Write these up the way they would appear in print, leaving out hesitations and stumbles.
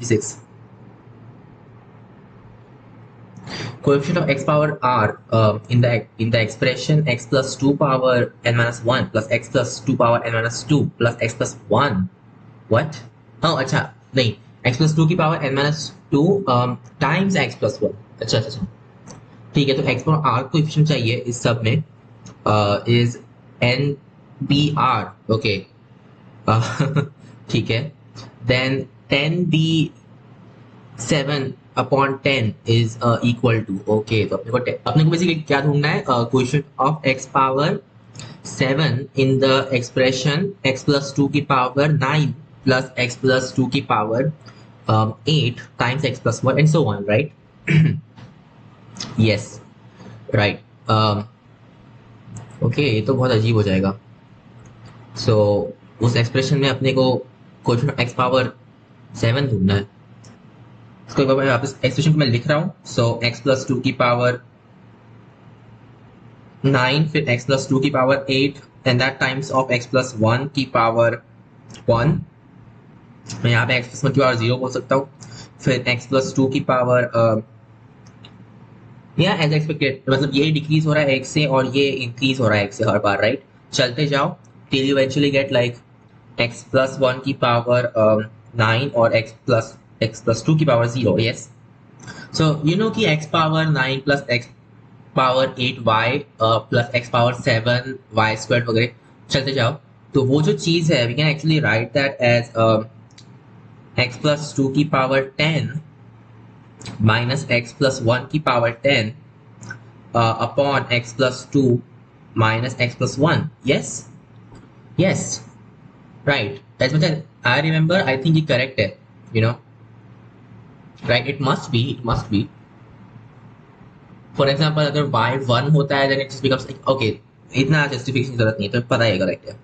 6. Coefficient of x power r in the expression x plus 2 power n minus 1 plus x plus 2 power n minus 2 plus x plus 1. What? Oh, अच्छा नहीं, x plus 2 की power n minus 2 times x plus 1. अच्छा अच्छा अच्छा, ठीक है. तो x power r coefficient चाहिए इस सब में is n b r. Okay, ठीक है. Then 10b 7 upon 10 is equal to. Okay, तो अपने को बेसिकली क्या ढूंढना है? Coefficient of x power 7 in the expression x plus 2 की पावर 9 प्लस x प्लस 2 की power 8 times x plus 1 and so on, right? Yes, right. Okay, ये तो बहुत अजीब हो जाएगा. सो उस एक्सप्रेशन में अपने को कोएफिशिएंट ऑफ x पावर 7 ढूंढना है. इसको एक बार मैं वापस एक्सप्रेशन को मैं लिख रहा हूँ. सो x प्लस 2 की पावर 9 फिर x प्लस 2 की power 8 and that times of x plus 1 की पावर 1. मैं यहाँ पे x प्लस 1 की पावर 0 बोल सकता हूँ. फिर x प्लस 2 की पावर या एज एक्सपेक्टेड, मतलब ये डिक्रीज हो रहा है x से और ये इंक्रीज हो रहा है x से हर बार, राइट? चलते जाओ till you eventually get like x plus 1 की पावर 9 और x प्लस 2 की power 0. Yes, so you know कि x power 9 plus x power 8y plus x power 7 y square वगैरह चलते जाओ. तो वो जो चीज है we can actually write that as x plus 2 की पावर 10 माइनस x प्लस 1 की power 10 upon x plus 2 minus x plus 1. Yes yes, right. As much as I remember, I think ये करेक्ट है, you know, right? It must be. For example अगर y 1 होता है then it just becomes okay. इतना justification की जरूरत नहीं है, तो पता है करेक्ट है.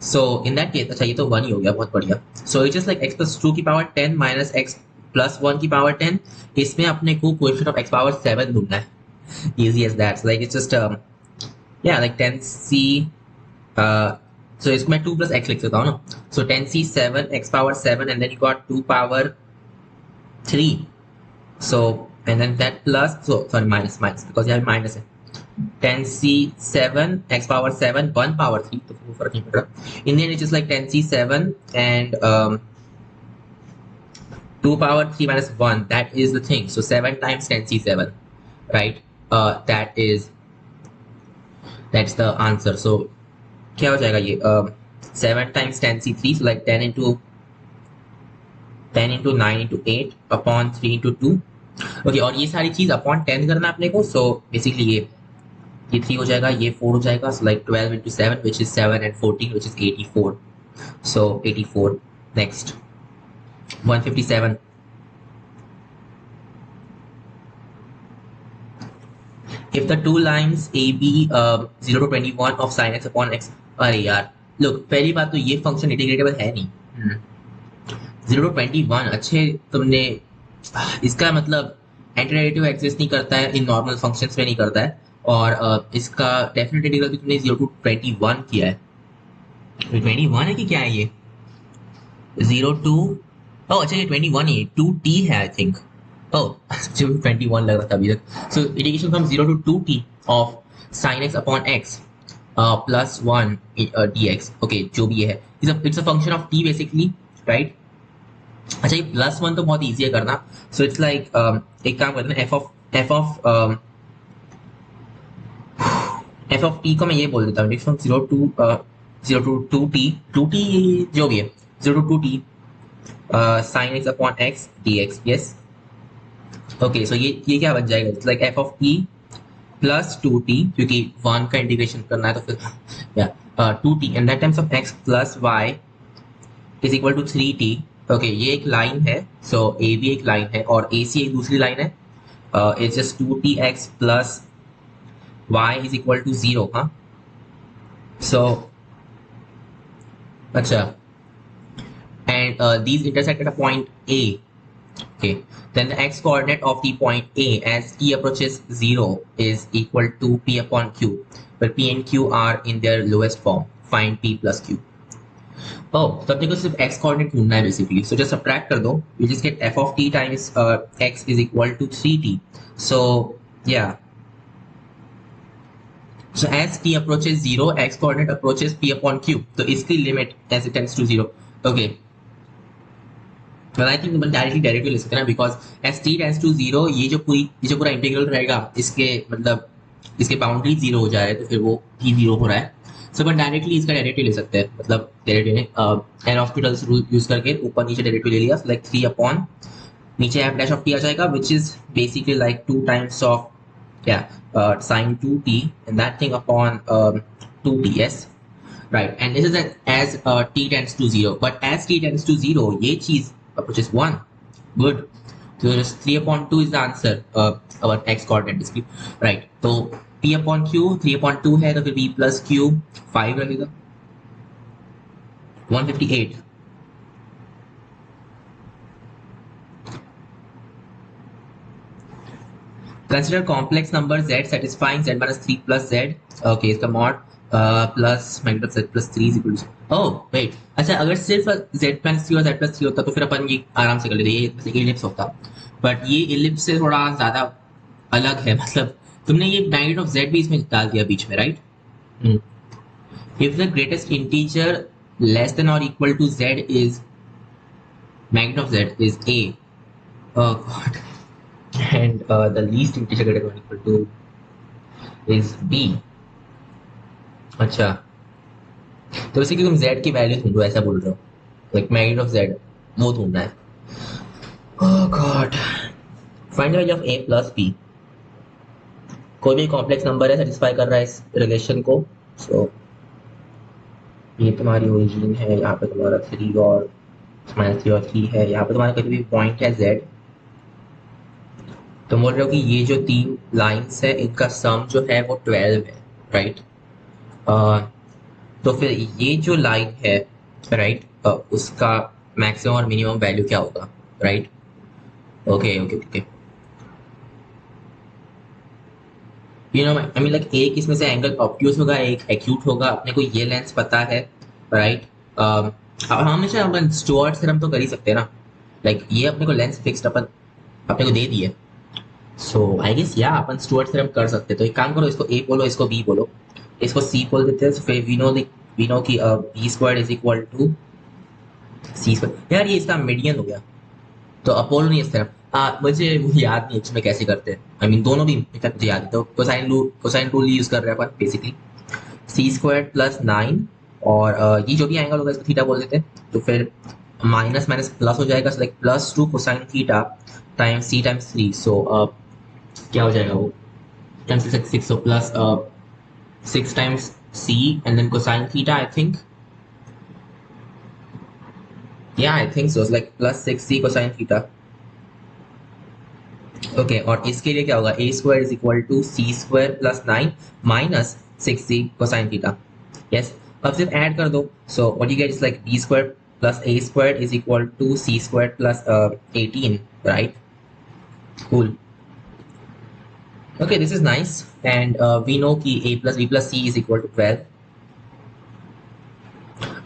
सो इन दैट केस, अच्छा ये तो 1 ही हो गया, बहुत बढ़िया. So it's just like x plus 2 की पावर 10 माइनस x प्लस 1 की पावर 10. इसमें अपने को कोएफिशिएंट ऑफ x पावर 7 ढूंढना है. Easy as that. Like it's just yeah like 10c. So इसको मैं 2 प्लस x लिख सकता हूँ ना. So 10c 7 x power 7 and then you got 2 power 3. So and then that plus, so sorry, minus because यहाँ minus है. 10c 7 x power 7 1 power 3, तो वो फर्क नहीं पड़ रहा. In the end it's just like 10c 7 and 2 power 3 minus 1. That is the thing. So 7 times 10c 7, right? That's the answer. So क्या हो जाएगा ये? 7 times 10c 3, so like 10 into 9 into 8 upon 3 into 2. Okay, और ये सारी चीज upon 10 करना अपने को. सो बेसिकली ये 3 हो जाएगा, ये 4 हो जाएगा. So like 12 into 7 which is 7 and 14 which is 84. So 84. Next 157. If the two lines AB 0 to 21 of sin x upon x. अरे यार लुक, पहली बात तो ये फंक्शन इंटीग्रेटेबल है नहीं. 0 to 21, अच्छे तुमने, इसका मतलब एंटीडेरिवेटिव एग्जिस्ट नहीं करता है इन नॉर्मल फंक्शंस में, नहीं करता है. और इसका डेफिनेट इंटीग्रल भी तुमने 0 to 21 किया है. 21 है कि क्या है ये? 0 to, ओह अच्छा ये 21 है, 2t है आई थिंक. ओह 21 लग रहा था अभी तक. So integration from 0 to 2t of sin x upon x plus 1 dx. Okay, जो भी है it's a function of t basically, right? अच्छा, ये प्लस 1 तो बहुत ईजी है करना. सो इट्स लाइक एक काम करते हैं, एफ ऑफ टी को मैं ये बोल देता हूँ 0 to 2t जो भी है, 0 to 2t sin x upon x dx. Yes, okay. So ये क्या बन जाएगा? It's like f of t plus 2t, क्योंकि 1 का इंटीग्रेशन करना है तो फिर या 2t and that times of x plus y is equal to 3t. Okay, ये एक लाइन है. सो ए भी एक लाइन है और ए सी एक दूसरी लाइन है. It's just 2tx plus y is equal to 0. हाँ, सो अच्छा, and these intersect at a point A. Okay, then the x coordinate of the point A as t approaches 0 is equal to p upon q, where p and q are in their lowest form. Find p plus q. ओह, तो अपने को सिर्फ x coordinate ढूंढना है basically. So just subtract कर दो. You just get f of t times x is equal to 3t. So yeah, so as t approaches 0, x coordinate approaches p upon q. तो इसकी limit as it tends to 0. Okay. Well, I think directly ले सकते हैं ना, because as t tends to 0, ये जो पूरा integral रहेगा, इसके मतलब इसके बाउंड्री 0 हो जा रहे हैं, तो फिर वो ही 0 हो रहा है. सो अपन डायरेक्टली इसका डेरिवेटिव ले सकते हैं, मतलब derivative L hospitals rule use करके ऊपर नीचे डेरिवेटिव ले लिया, लाइक 3 अपॉन नीचे एफ डैश ऑफ टी आ जाएगा, which is basically like 2 times of sine 2t and that thing upon 2t, yes, right. And this is as t tends to 0, but as t tends to 0 ये चीज approaches 1. Good. So just 3 upon 2 is the answer, our x coordinate basically, right. तो p upon q 3 upon 2 है, तो फिर p plus q 5 रहेगा, 158. Consider complex number z satisfying z minus 3 plus z. Okay, इसका mod plus magnitude z plus 3 is equal to. Oh wait, अच्छा अगर सिर्फ z minus 3 और z plus 3 होता तो फिर अपन ये आराम से कर लेते, ये इलिप्स होता. बट ये इलिप्स से थोड़ा ज़्यादा अलग है, मतलब तुमने ये magnitude of z भी इसमें डाल दिया बीच में, right. If the greatest integer less than or equal to z is magnitude of z is a. Oh god. And the least integer greater than or equal to is b. अच्छा, तो basically तुम z की value ढूंढो, ऐसा बोल रहे हो, like magnitude of z वो ढूंढना है. Oh God. Find the value of a plus b. कोई भी कॉम्प्लेक्स नंबर है, सेटिस्फाई कर रहा है इस रिलेशन को. सो ये तुम्हारी ओरिजिन है, यहाँ पे तुम्हारा 3 और -3 और 3 है, यहाँ पे तुम्हारा कोई भी पॉइंट है z. तुम बोल रहे हो कि ये जो 3 लाइंस है इनका सम जो है वो 12 है, राइट. तो फिर ये जो लाइन है, राइट, उसका मैक्सिमम और मिनिमम वैल्यू क्या होगा, right. Okay okay okay. You know I mean like एक इसमें से एंगल ऑब्ट्यूज होगा, एक एक्यूट होगा, अपने को ये लेंस पता है, राइट. हमेशा अपन स्टुअर्ट थ्योरम तो कर ही सकते हैं ना, लाइक ये अपने को लेंस फिक्स्ड अपन अपने को दे दिए. सो आई गेस या अपन स्टुअर्ट थ्योरम कर सकते. तो एक काम करो, इसको ए बोलो, इसको बी बोलो, इसको सी बोल देते हैं. फिर वी नो कि b square is equal to c square. यार ये इसका मीडियन हो गया, तो अपोलो नहीं इस तरफ. मुझे याद नहीं इसमें कैसे करते हैं. आई मीन दोनों भी मुझे याद है. तो कोसाइन रूल यूज कर रहे हैं अपन बेसिकली. सी स्क्वायर प्लस 9 और ये जो भी एंगल होगा इसको थीटा बोल देते हैं. तो फिर माइनस माइनस प्लस हो जाएगा, like +2 cosine theta times c times 3. So क्या हो जाएगा वो, times 6, so plus 6 times c and then cosine theta, I think. Yeah, I think so. It's like plus 6c cosine theta. Okay, और इसके लिए क्या होगा, a square is equal to c square plus 9 minus 6c cosine theta. Yes. अब सिर्फ add कर दो. So what you get is like b square plus a square is equal to c square plus 18, right? Cool. Okay, this is nice. And we know कि a plus b plus c is equal to 12.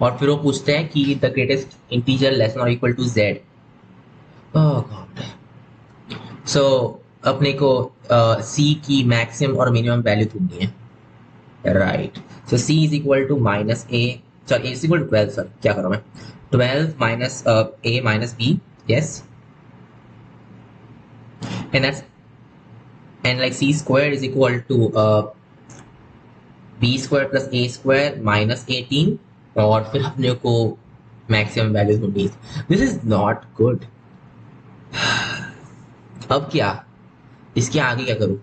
और फिर वो पूछते हैं कि the greatest integer less than or equal to z. Oh god. So अपने को c की मैक्सिमम और मिनिमम वैल्यू ढूंढनी है, right. So c is equal to minus a, sorry, a is equal to 12, sir क्या कर रहा हूँ मैं, 12 minus a minus b, yes, and that's, and like c square is equal to b square plus a square minus 18. और फिर अपने को maximum value ढूंढनी है. This is not good. अब क्या, इसके आगे क्या करूं,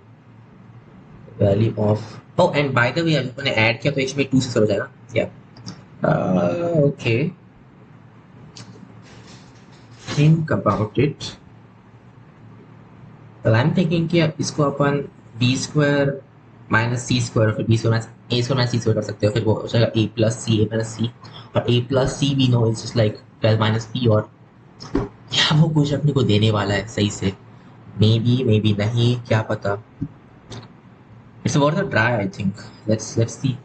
value of, oh and by the way मैंने ऐड किया तो इसमें 2 से सर हो जाएगा. या okay, think about it. I am thinking कि इसको अपन बी स्क्वायर माइनस सी स्क्वायर, फिर बी स्क्वायर ए स्क्वायर माइनस सी स्क्वायर कर सकते हो. फिर वो हो जाएगा ए प्लस सी, ए माइनस सी, और a plus c we know is just like 12 minus p. और क्या वो कुछ अपने को देने वाला है सही से, मे बी नहीं, क्या पता. It's worth a try, I think. Let's see.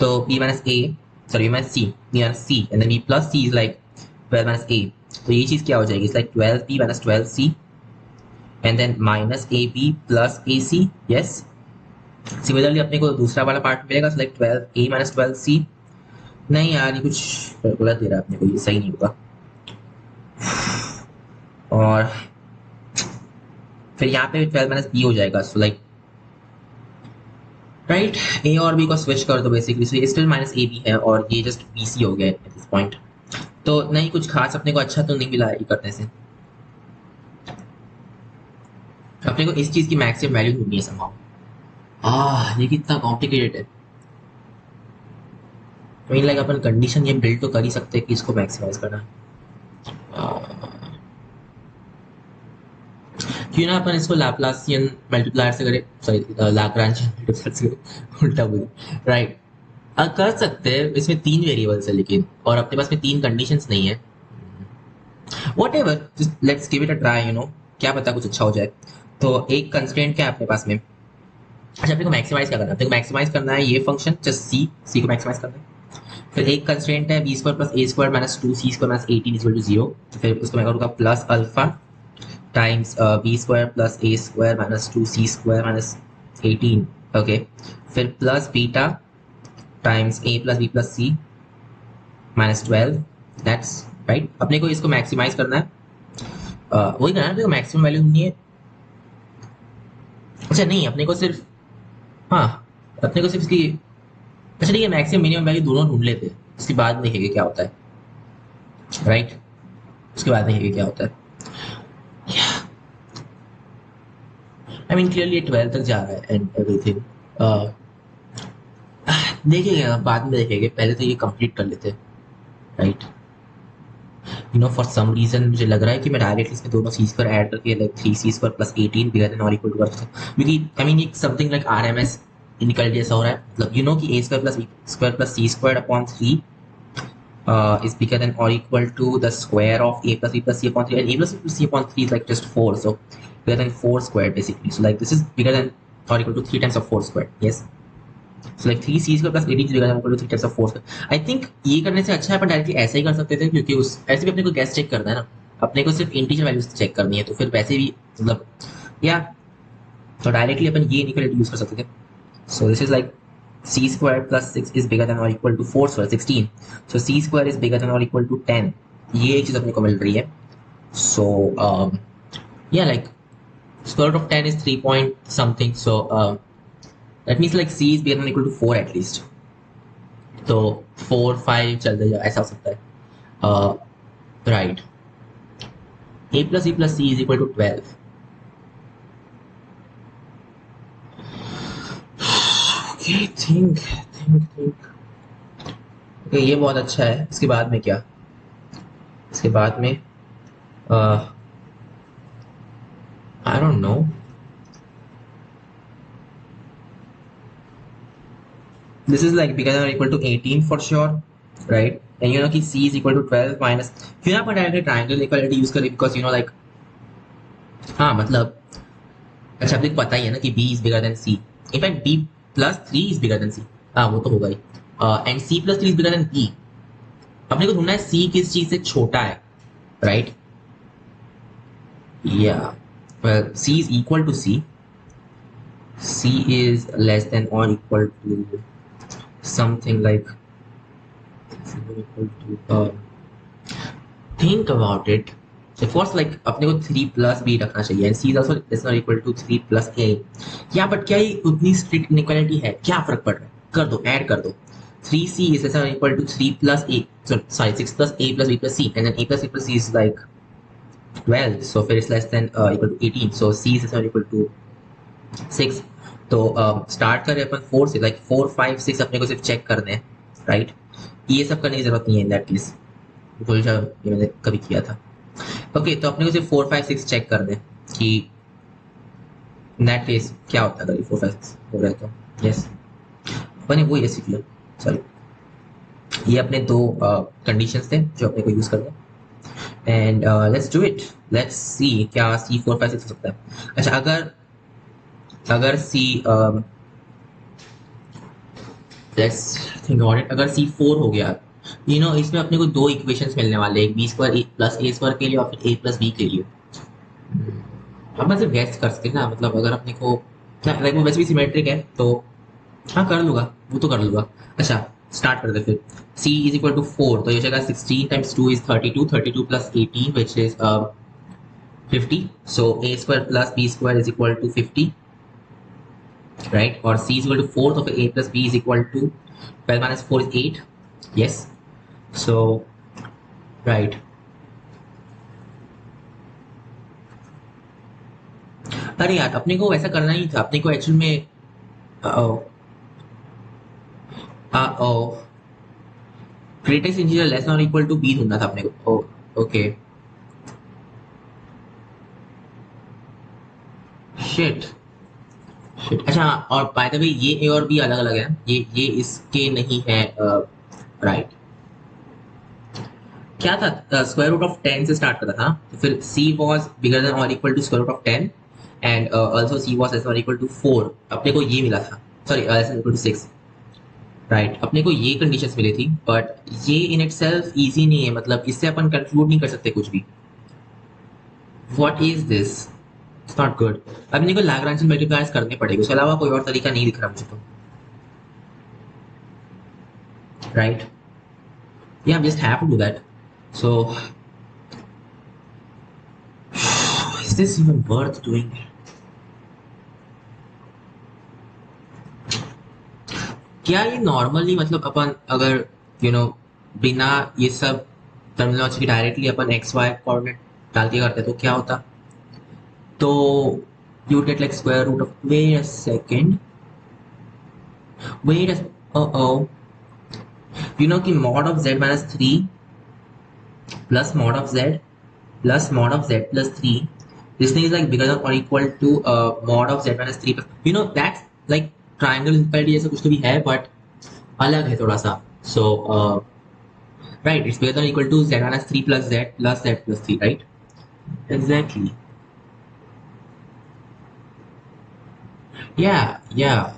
तो p minus a sorry minus c near c and then b plus c is like 12 minus a. तो ये चीज क्या हो जाएगी? It's like 12b minus 12c and then minus a b plus a c. Yes. Similarly अपने को दूसरा वाला पार्ट मिलेगा, लाइक 12a माइनस 12c. नहीं यार ये कुछ गलत दे रहा है अपने को, ये सही नहीं होगा. और फिर यहाँ पे 12 माइनस बी हो जाएगा. सो लाइक राइट, ए और बी को स्विच कर दो बेसिकली. सो ये स्टिल माइनस ए बी है और ये जस्ट बी सी हो गया एट दिस पॉइंट. तो नहीं कुछ खास अपने को अच्छा तो नहीं मिला ये करने से. अपने को इस चीज की मैक्सिमम वैल्यू ढूंढनी है समहाउ. ये कितना कॉम्प्लिकेटेड है. I mean like upon condition ये बिल्ड तो कर ही सकते हैं कि इसको मैक्सिमाइज करना. क्यों ना अपन इसको लैप्लासियन मल्टीप्लायर से करें, सॉरी लैग्रांजियन मल्टीप्लायर से करें, उल्टा बोल. राइट, कर सकते हैं. इसमें 3 वेरिएबल्स है लेकिन, और अपने पास में 3 कंडीशंस नहीं है. What ever, let's give it a try. You know, क्या पता कुछ अच्छा हो जाए. तो एक कंस्ट्रेंट क्या है अपने पास में? अच्छा, अपने को मैक्सिमाइज क्या करना है? अपने को मैक्सिमाइज करना है ये फंक्शन जस्ट सी को मैक्सिमाइज करना है. फिर एक कंस्ट्रेंट है b square plus a square minus 2c square minus 18 equal to 0. तो फिर उसको मैं करूँगा plus alpha times b square plus a square minus 2c square minus 18. Okay, फिर plus beta times a plus b plus c minus 12. That's right. अपने को इसको maximise करना है. वही करना है अपने को, मैक्सिमम वैल्यू नहीं है. अच्छा नहीं, अपने को सिर्फ, हाँ अपने को सिर्फ इसकी, अच्छा ठीक है, मैक्सिमम मिनिमम वैल्यू दोनों ढूंढ लेते हैं. उसके बाद देखेंगे क्या होता है. राइट, उसके बाद देखेंगे क्या होता है. आई मीन क्लियरली ये 12 तक जा रहा है एंड एवरीथिंग. देखेंगे बाद में देखेंगे, पहले तो ये कंप्लीट कर लेते हैं. Right, you know for some reason मुझे लग रहा है कि मैं डायरेक्टली इसमें दोनों सी स्क्वायर ऐड करके like 3c square plus 18 bigger than और इक्वल टू कर सकता हूं. क्योंकि आई मीन एक समथिंग लाइक आरएमएस इनकल जैसा हो रहा है. मतलब यू नो कि a square plus b square plus c square upon 3 is bigger than or equal to the square of a plus b plus c upon 3, and a plus b plus c upon 3 is like just 4, so bigger than 4 squared basically. So like this is bigger than or equal to 3 times of 4 squared. Yes, so like 3c square plus 18 is bigger than or equal to 3 times of 4 squared. I think ये करने से अच्छा है अपन directly ऐसा ही कर सकते थे, क्योंकि उस ऐसे भी अपने को गैस चेक करना है ना. अपने को सिर्फ इंटीजर वैल्यूज चेक करनी है, तो फिर वैसे भी मतलब या तो डायरेक्टली अपन ये इनइक्वालिटी यूज कर सकते थे. So this is like c square plus 6 is bigger than or equal to 4 square 16. So c square is bigger than or equal to 10. ये एक चीज अपने को मिल रही है. So yeah, like square root of 10 is 3 point something. So that means like c is bigger than or equal to 4 at least. तो 4 5 चल जाएगा, ऐसा हो सकता है. Right, a plus b plus c is equal to 12. Okay, think. Okay, ये बहुत अच्छा है. इसके बाद में क्या? इसके बाद में I don't know. This is like bigger than or equal to 18 for sure, right? And you know कि c is equal to 12 minus. क्यों ना अपन डायरेक्टली ट्रायंगल इक्वालिटी यूज करें, because you know like, हाँ मतलब अच्छा आपको पता ही है ना कि b is bigger than c. In fact b plus 3 is bigger than c. हाँ वो तो होगा ही. And c plus 3 is bigger than b. अपने को ढूंढना है c किस चीज से छोटा है, right? Yeah, well c is equal to c. c is less than or equal to something like equal to think about it. So first like अपने को 3 plus b रखना चाहिए, and c is also less than or equal to 3 plus a. या but क्या ये उतनी strict inequality है? क्या फर्क पड़ रहा है? कर दो, ऐड कर दो. 3c is less than or equal to 3 plus a, sorry 6 plus a plus b plus c, and then a plus b plus c is like 12, so फिर it's less than equal to 18, so c is less than or equal to 6. तो start करें अपन 4 से, like 4 5 6 अपने को सिर्फ check करने हैं, right? ये सब करने की जरूरत नहीं है इन दैट केस. भूल जाओ, ये मैंने कभी किया था. ओके, तो अपने को सिर्फ 4 5 6 चेक करने कि इन दैट केस क्या होता है अगर 4 5 6 हो रहा है तो. यस, अपने वो ये सीख लो. सॉरी, ये अपने दो कंडीशंस थे जो अपने को यूज करना. And let's do it. Let's see क्या c 4 5 6 हो सकता है. अच्छा, अगर c let's think about it. अगर C4 हो गया, इसमें अपने को दो इक्वेशंस मिलने वाले हैं, एक B square plus a square के लिए और फिर ए प्लस बी के लिए। हम सिर्फ गेस कर सकते हैं ना, मतलब अगर अपने को लाइक वो वैसे भी सिमेट्रिक है तो हाँ कर लूंगा, वो तो कर लूंगा। अच्छा, स्टार्ट करते फिर। C इज इक्वल टू 4, तो ये जगह 16 times 2 is 32, 32 plus 18 which is 50, so a square plus b square is equal to 50, right? Or c is equal to 4, so a plus b is equal to 12 minus 4 is 8. Yes, so right. अरे यार, अपने को वैसा करना ही था, अपने को actual में greatest integer less not equal to b ढूंढना था अपने को। Okay, shit shit. अच्छा, और बाय द वे ये ए और बी अलग अलग है, ये इसके नहीं है, राइट। क्या था, स्क्वायर रूट ऑफ 10 से स्टार्ट करा था, तो फिर c was bigger than or equal to square root of 10 and also c was less than or equal to 4, अपने को ये मिला था, sorry less than or equal to 6, right. अपने को ये कंडीशंस मिली थी, बट ये इन इटसेल्फ इजी नहीं है, मतलब इससे अपन कंक्लूड नहीं कर सकते कुछ भी। What is this, it's not good. अपने को लैग्रांजियन मल्टीप्लायर्स करने पड़ेंगे, उसके अलावा कोई और तरीका नहीं दिख रहा मुझे तो, right. Yeah just have to do that. So is this even worth doing? क्या ये नॉर्मली, मतलब अपन अगर बिना ये सब टर्मिनोलॉजी के डायरेक्टली अपन एक्स वाई कोऑर्डिनेट डाल के करते तो क्या होता? तो you get like square root of, wait a second, wait oh कि mod of z minus 3 plus mod of z plus mod of z plus 3, this thing is like bigger than or equal to mod of z minus 3 plus, that's like triangle inequality जैसा कुछ तो भी है, but अलग है थोड़ा सा। So right, it's bigger than or equal to z minus 3 plus z plus 3, right? Exactly. Yeah,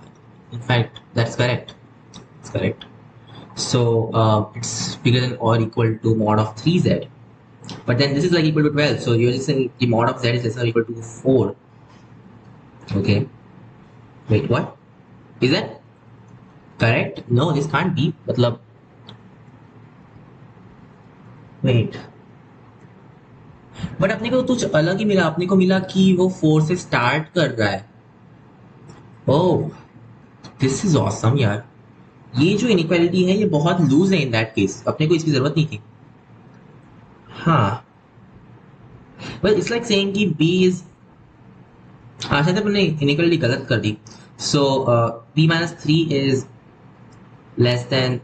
in fact that's correct, it's correct. So it's bigger than or equal to mod of 3z, but then this is like equal to 12, so you're just saying the mod of z is less than or equal to 4. Okay, wait, what is that correct? No, this can't be, मतलब wait, but अपने को कुछ अलग ही मिला, अपने को मिला कि वो 4 से स्टार्ट कर रहा है। ओह, दिस इज ऑसम यार। ये जो इनइक्वालिटी है ये बहुत लूज है, इन दैट केस अपने को इसकी जरूरत नहीं थी। हाँ, बट इट्स लाइक सेइंग कि बी इज, हाँ शायद अपने इनइक्वालिटी गलत कर दी। So b minus 3 is less than,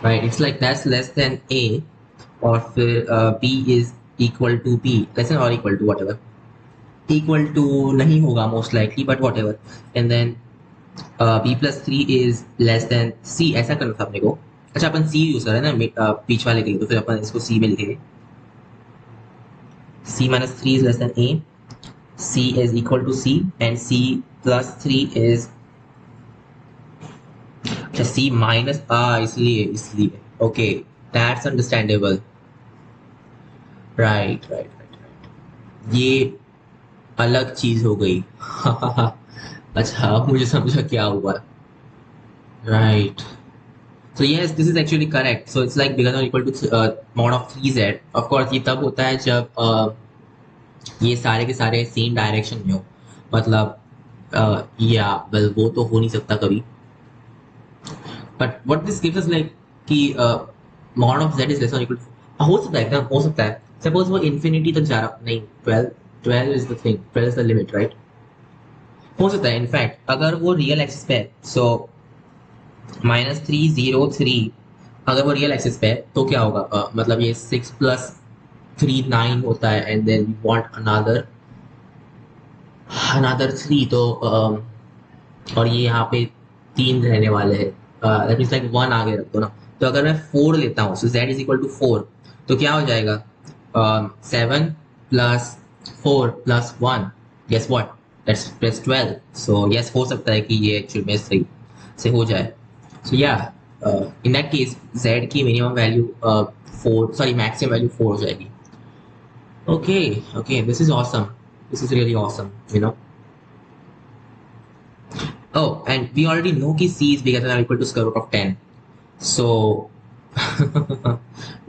right, it's like that's less than a, और फिर b is equal to b, less than और equal to whatever, equal to नहीं होगा most likely, but whatever, and then b plus 3 is less than c, ऐसा करना था अपने को। अच्छा, अपन सी यूज कर रहे हैं ना बीच वाले के लिए, तो फिर अपन इसको सी में लिखेंगे, c minus 3 is less than a, c is equal to c, and c plus 3 is, अच्छा सी माइनस, इसलिए ओके, दैट्स अंडरस्टैंडेबल, राइट, ये अलग चीज हो गई। अच्छा, अब मुझे समझा क्या हुआ, right. So yes, this is actually correct. So it's like bigger than or equal to mod of 3z. Of course, ये तब होता है जब ये सारे के सारे सेम डायरेक्शन में हो, मतलब या वेल वो तो हो नहीं सकता कभी, but what this gives us like कि mod of z is less or equal to, हो सकता है एकदम, हो सकता है। सपोज वो इन्फिनिटी तक जा रहा, नहीं 12 is the thing, 12 is the limit, right. हो सकता है इनफैक्ट अगर वो रियल एक्सिस पे है, सो -303, अगर वो रियल एक्सिस पे है तो क्या होगा, मतलब ये 6 प्लस 3 9 होता है, and then we want another 3, तो और ये यहाँ पे 3 रहने वाले हैं, दैट मींस लाइक 1 आगे रख दो ना। तो अगर मैं 4 लेता हूँ, so z is equal to 4, तो क्या हो जाएगा, 7 plus 4 plus 1, guess what, that's plus 12. So yes, हो सकता है कि ये एक्चुअल में सही से हो जाए. सो या इन दैट केस z की minimum value 4, sorry maximum value 4 हो जाएगी. Okay okay, this is awesome. This is really awesome, you know. Oh, and we already know कि c is bigger than or equal to square root of 10. So,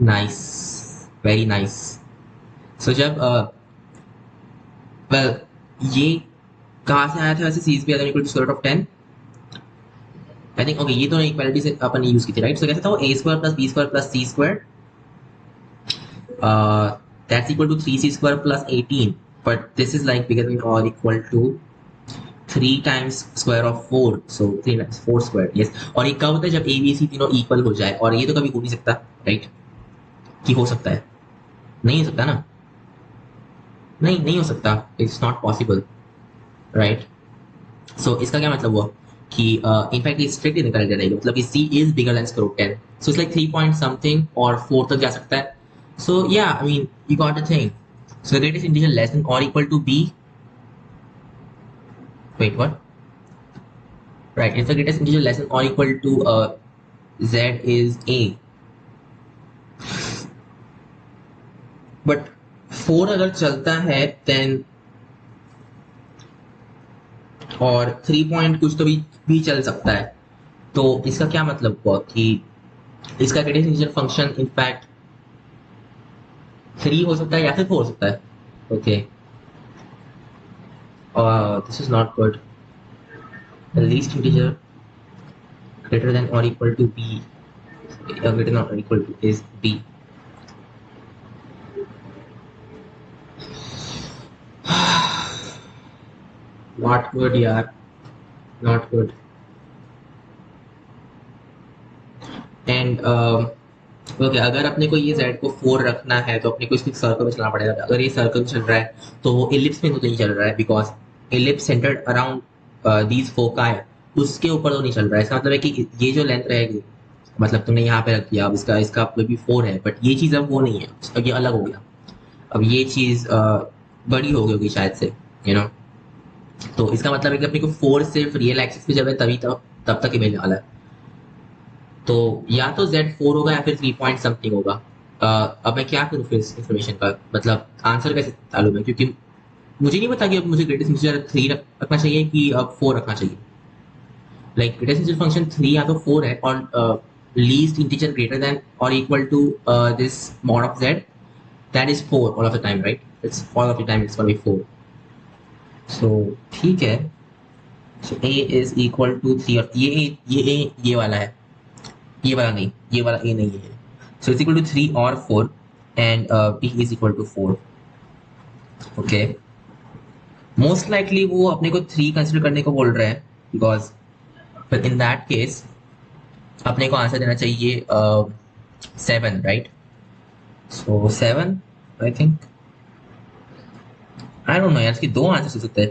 nice, very nice. So जब well ये कहाँ से आया था वैसे c is bigger than or equal to square root of 10? I think okay, ये दोनों इक्वालिटी से अपन यूज की थी, राइट? सो कैसे था वो a square plus b square plus c square that's equal to 3c square plus 18, but this is like bigger than or equal to 3 times square of 4, so 3 times 4 square. yes. और ये कब होता है जब a b c तीनों equal हो जाए, और ये तो कभी हो नहीं सकता, राइट? कि हो सकता है? नहीं हो सकता ना, नहीं हो सकता. It's not possible, right? So इसका क्या मतलब हुआ कि इनफैक्ट ये स्ट्रिक्टली निकल जाएगा, मतलब कि c is bigger than square root 10, so it's like 3 point something और 4 तक जा सकता है. सो या I mean you got the thing. So the greatest integer less than और equal to b. Wait, what? Right, if the greatest integer less than or equal to z is a. But 4 अगर चलता है then और 3 point कुछ तो भी चल सकता है. तो इसका क्या मतलब हुआ कि इसका ग्रेटेस्ट इंटीजर फंक्शन इनफैक्ट 3 हो सकता है या फिर 4 हो सकता है. Okay, this is not good. The least integer greater than or equal to b, greater than or equal to is b. Not good यार, not good. And ओके, अगर अपने को ये z को 4 रखना है तो अपने को इसको सर्कल में चलना पड़ेगा. अगर ये सर्कल चल रहा है तो वो इलिप्स में तो नहीं चल रहा है, because ellipse centred around these फोका है, उसके ऊपर तो नहीं चल रहा है. इसका मतलब है कि ये जो लेंथ रहेगी, मतलब तुमने यहाँ पे रख दिया, अब इसका इसका भी 4 है, बट ये चीज़ अब वो नहीं है, अब ये अलग हो गया. अब ये चीज़ बड़ी हो गई होगी शायद से, यू नो. तो इसका मतलब है कि अपने को 4 सिर्फ रियल एक्सिस पे जब है तभी तब तक ही मिलने वाला है. तो या तो z 4 होगा या फिर 3 पॉइंट समथिंग होगा. अब मैं क्या करूँ फिर इस इन्फॉर्मेशन का, मतलब आंसर कैसे डालूं मैं, क्योंकि मुझे नहीं पता कि अब मुझे ग्रेटेस्ट इंटीजर 3 रखना चाहिए कि अब 4 रखना चाहिए. लाइक ग्रेटेस्ट इंटीजर फंक्शन 3 या तो 4 है, और लीस्ट इंटीजर ग्रेटर देन और equal to this mod of z, that is 4 all of the time, right? It's all of the time it's gonna be 4. So ठीक है. So a is equal to 3, और ये वाला है, ये वाला नहीं, ये वाला a नहीं है. सो इट्स इक्वल टू 3 और 4, and p is equal to 4. Okay, most likely वो अपने को 3 कंसिडर करने को बोल रहे हैं, बिकॉज फिर इन दैट केस अपने को आंसर देना चाहिए 7, right? So 7 I think, I don't know यार, इसके दो आंसर हो सकते हैं.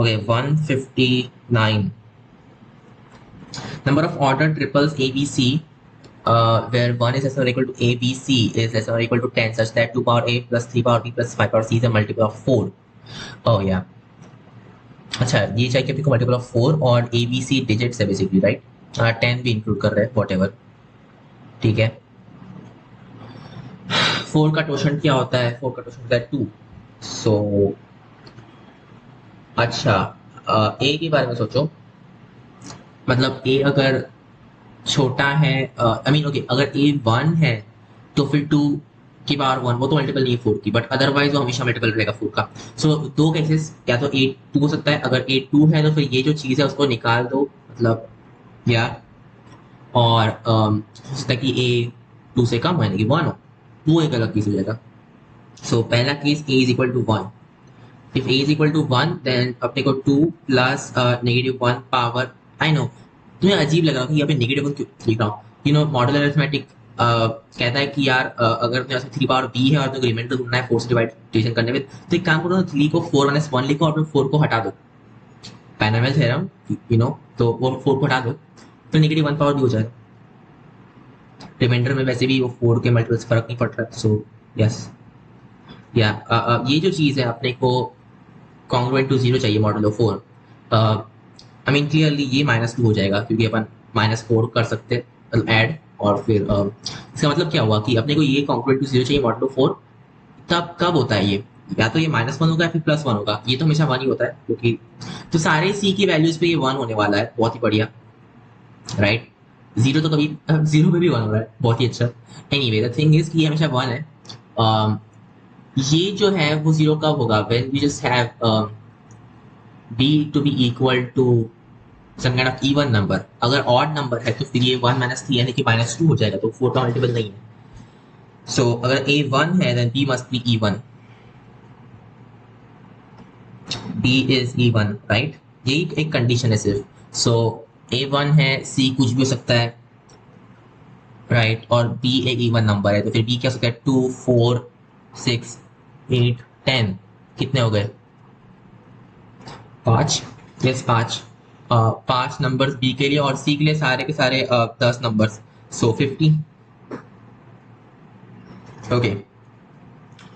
Okay, 159. Number of ordered triples ABC, where 1 is less than or equal to ABC is less than or equal to 10, such that 2 power A plus 3 power B plus 5 power C is a multiple of 4. Oh yeah. अच्छा, ये चाहिए अपने को multiple of 4 और ABC digits है basically, right? 10 भी include कर रहे हैं, व्हाटएवर. ठीक है. 4 का टोशन क्या होता है? 4 का टोशन होता है 2. सो अच्छा, A के बारे में सोचो. मतलब A अगर छोटा है, आई मीन ओके, अगर A 1 है तो फिर 2 की पावर 1 वो तो मल्टीपल नहीं है 4 की, बट अदरवाइज वो हमेशा मल्टीपल रहेगा 4 का. सो दो केसेस, या तो A 2 हो सकता है. अगर A 2 है तो फिर ये जो चीज़ है उसको निकाल दो, मतलब या, और हो सकता है कि A 2 से कम हो, यानी कि 1 हो, वो एक अलग केस हो जाएगा. सो पहला case A is equal to 1. If A is equal to 1 then अपने को 2 प्लस -1 पावर, आई नो तुम्हें अजीब लग रहा है कि यहाँ पे -1 क्यों लिख रहा हूँ, यू नो. मॉडल अरिथमेटिक कहता है कि यार अगर तुम्हारे पास 3 पावर b है और तुम्हें रिमाइंडर ढूंढना है 4 से डिवाइडेशन करने में, तो एक काम करो ना, 3 को 4 - 1 लिखो और फिर 4 को हटा दो. पैनामेल थ्योरम, यू नो, तो वो 4 को हटा दो, तो -1 पावर भी हो जाएगा. रिमाइंडर में वैसे भी वो 4 के मल्टीपल्स फर्क नहीं पड़ रहा. सो यस, या ये जो चीज़ है अपने को कॉन्ग्रुएंट टू जीरो चाहिए मॉडुलो 4, आई मीन क्लियरली ये -2 हो जाएगा क्योंकि अपन -4 कर सकते ऐड, और फिर इसका मतलब क्या हुआ कि अपने को ये कॉन्ग्रुएंट टू जीरो चाहिए मॉडुलो 4। तब कब होता है ये, या तो ये -1 होगा या फिर +1 होगा, ये तो हमेशा 1 ही होता है क्योंकि तो सारे सी की वैल्यूज पे ये 1 होने वाला है, बहुत ही बढ़िया, राइट। जीरो तो कभी जीरो पे भी 1 हो रहा है, बहुत ही अच्छा। एनीवे द थिंग इज कि ये हमेशा 1 है। ये जो है वो जीरो कब होगा, when we just have b to be equal to some kind of even number. अगर ऑड नंबर है तो फिर ये 1 -3 यानी कि -2 हो जाएगा, तो 4 का मल्टीपल नहीं है। सो अगर a 1 है then b must be even, b is even, right. यही एक कंडीशन है सिर्फ। सो a 1 है, c कुछ भी हो सकता है, राइट, और b एक इवन नंबर है, तो फिर b क्या हो सकता है, 2 4 6 8 10, कितने हो गए, 5, यस 5। 5 नंबर्स बी के लिए और सी के लिए सारे के सारे 10 नंबर्स, सो 50। ओके,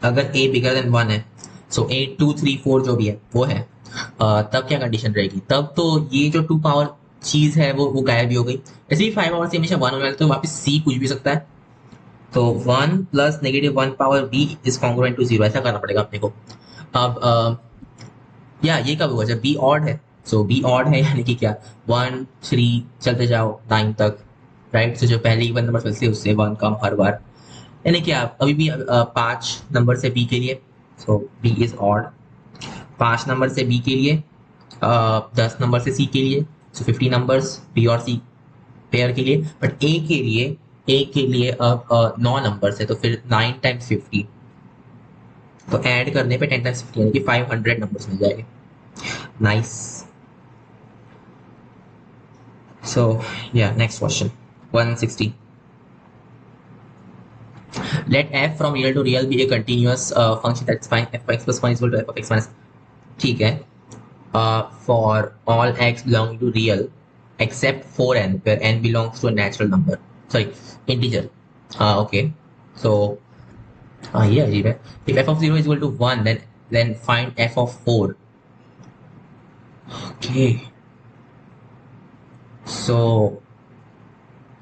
अगर a बिगर देन 1 है, सो 8 2 3 4 जो भी है वो है, तब क्या कंडीशन रहेगी, तब तो ये जो 2 पावर चीज है वो गायब भी हो गई। ऐसे ही 5 पावर से हमेशा 1 होने वाला है, तो वापस c कुछ भी सकता है, तो 1 plus -1 power b is congruent to 0, ऐसा करना पड़ेगा अपने को। अब या ये कब हुआ, जब बी ऑड है। सो बी ऑड है यानी कि क्या, 1 3 चलते जाओ 9 तक, राइट। सो जो पहले इवन नंबर चलते हैं उससे 1 कम हर बार, यानी कि आप अभी भी 5 नंबर से बी के लिए, सो बी इज ऑड। 5 नंबर से बी के लिए, 10 नंबर से सी के लिए, सो 50 नंबर्स बी और सी पेयर के लिए। बट ए के लिए अब 9 नंबर है, तो फिर 9 टाइम्स 50, तो ऐड करने पे 10 टाइम्स 50 यानी कि 500 नंबर्स मिल जाएंगे। Nice. So yeah, next question. 160. Let f from real to real be a continuous function that's fine f of x plus 1 is equal to f of x minus, ठीक है, for all x belonging to real except for n where n belongs to a natural number, sorry, integer. Okay, so ये अजीब है, if f of 0 is equal to 1 then find f of 4. Okay, so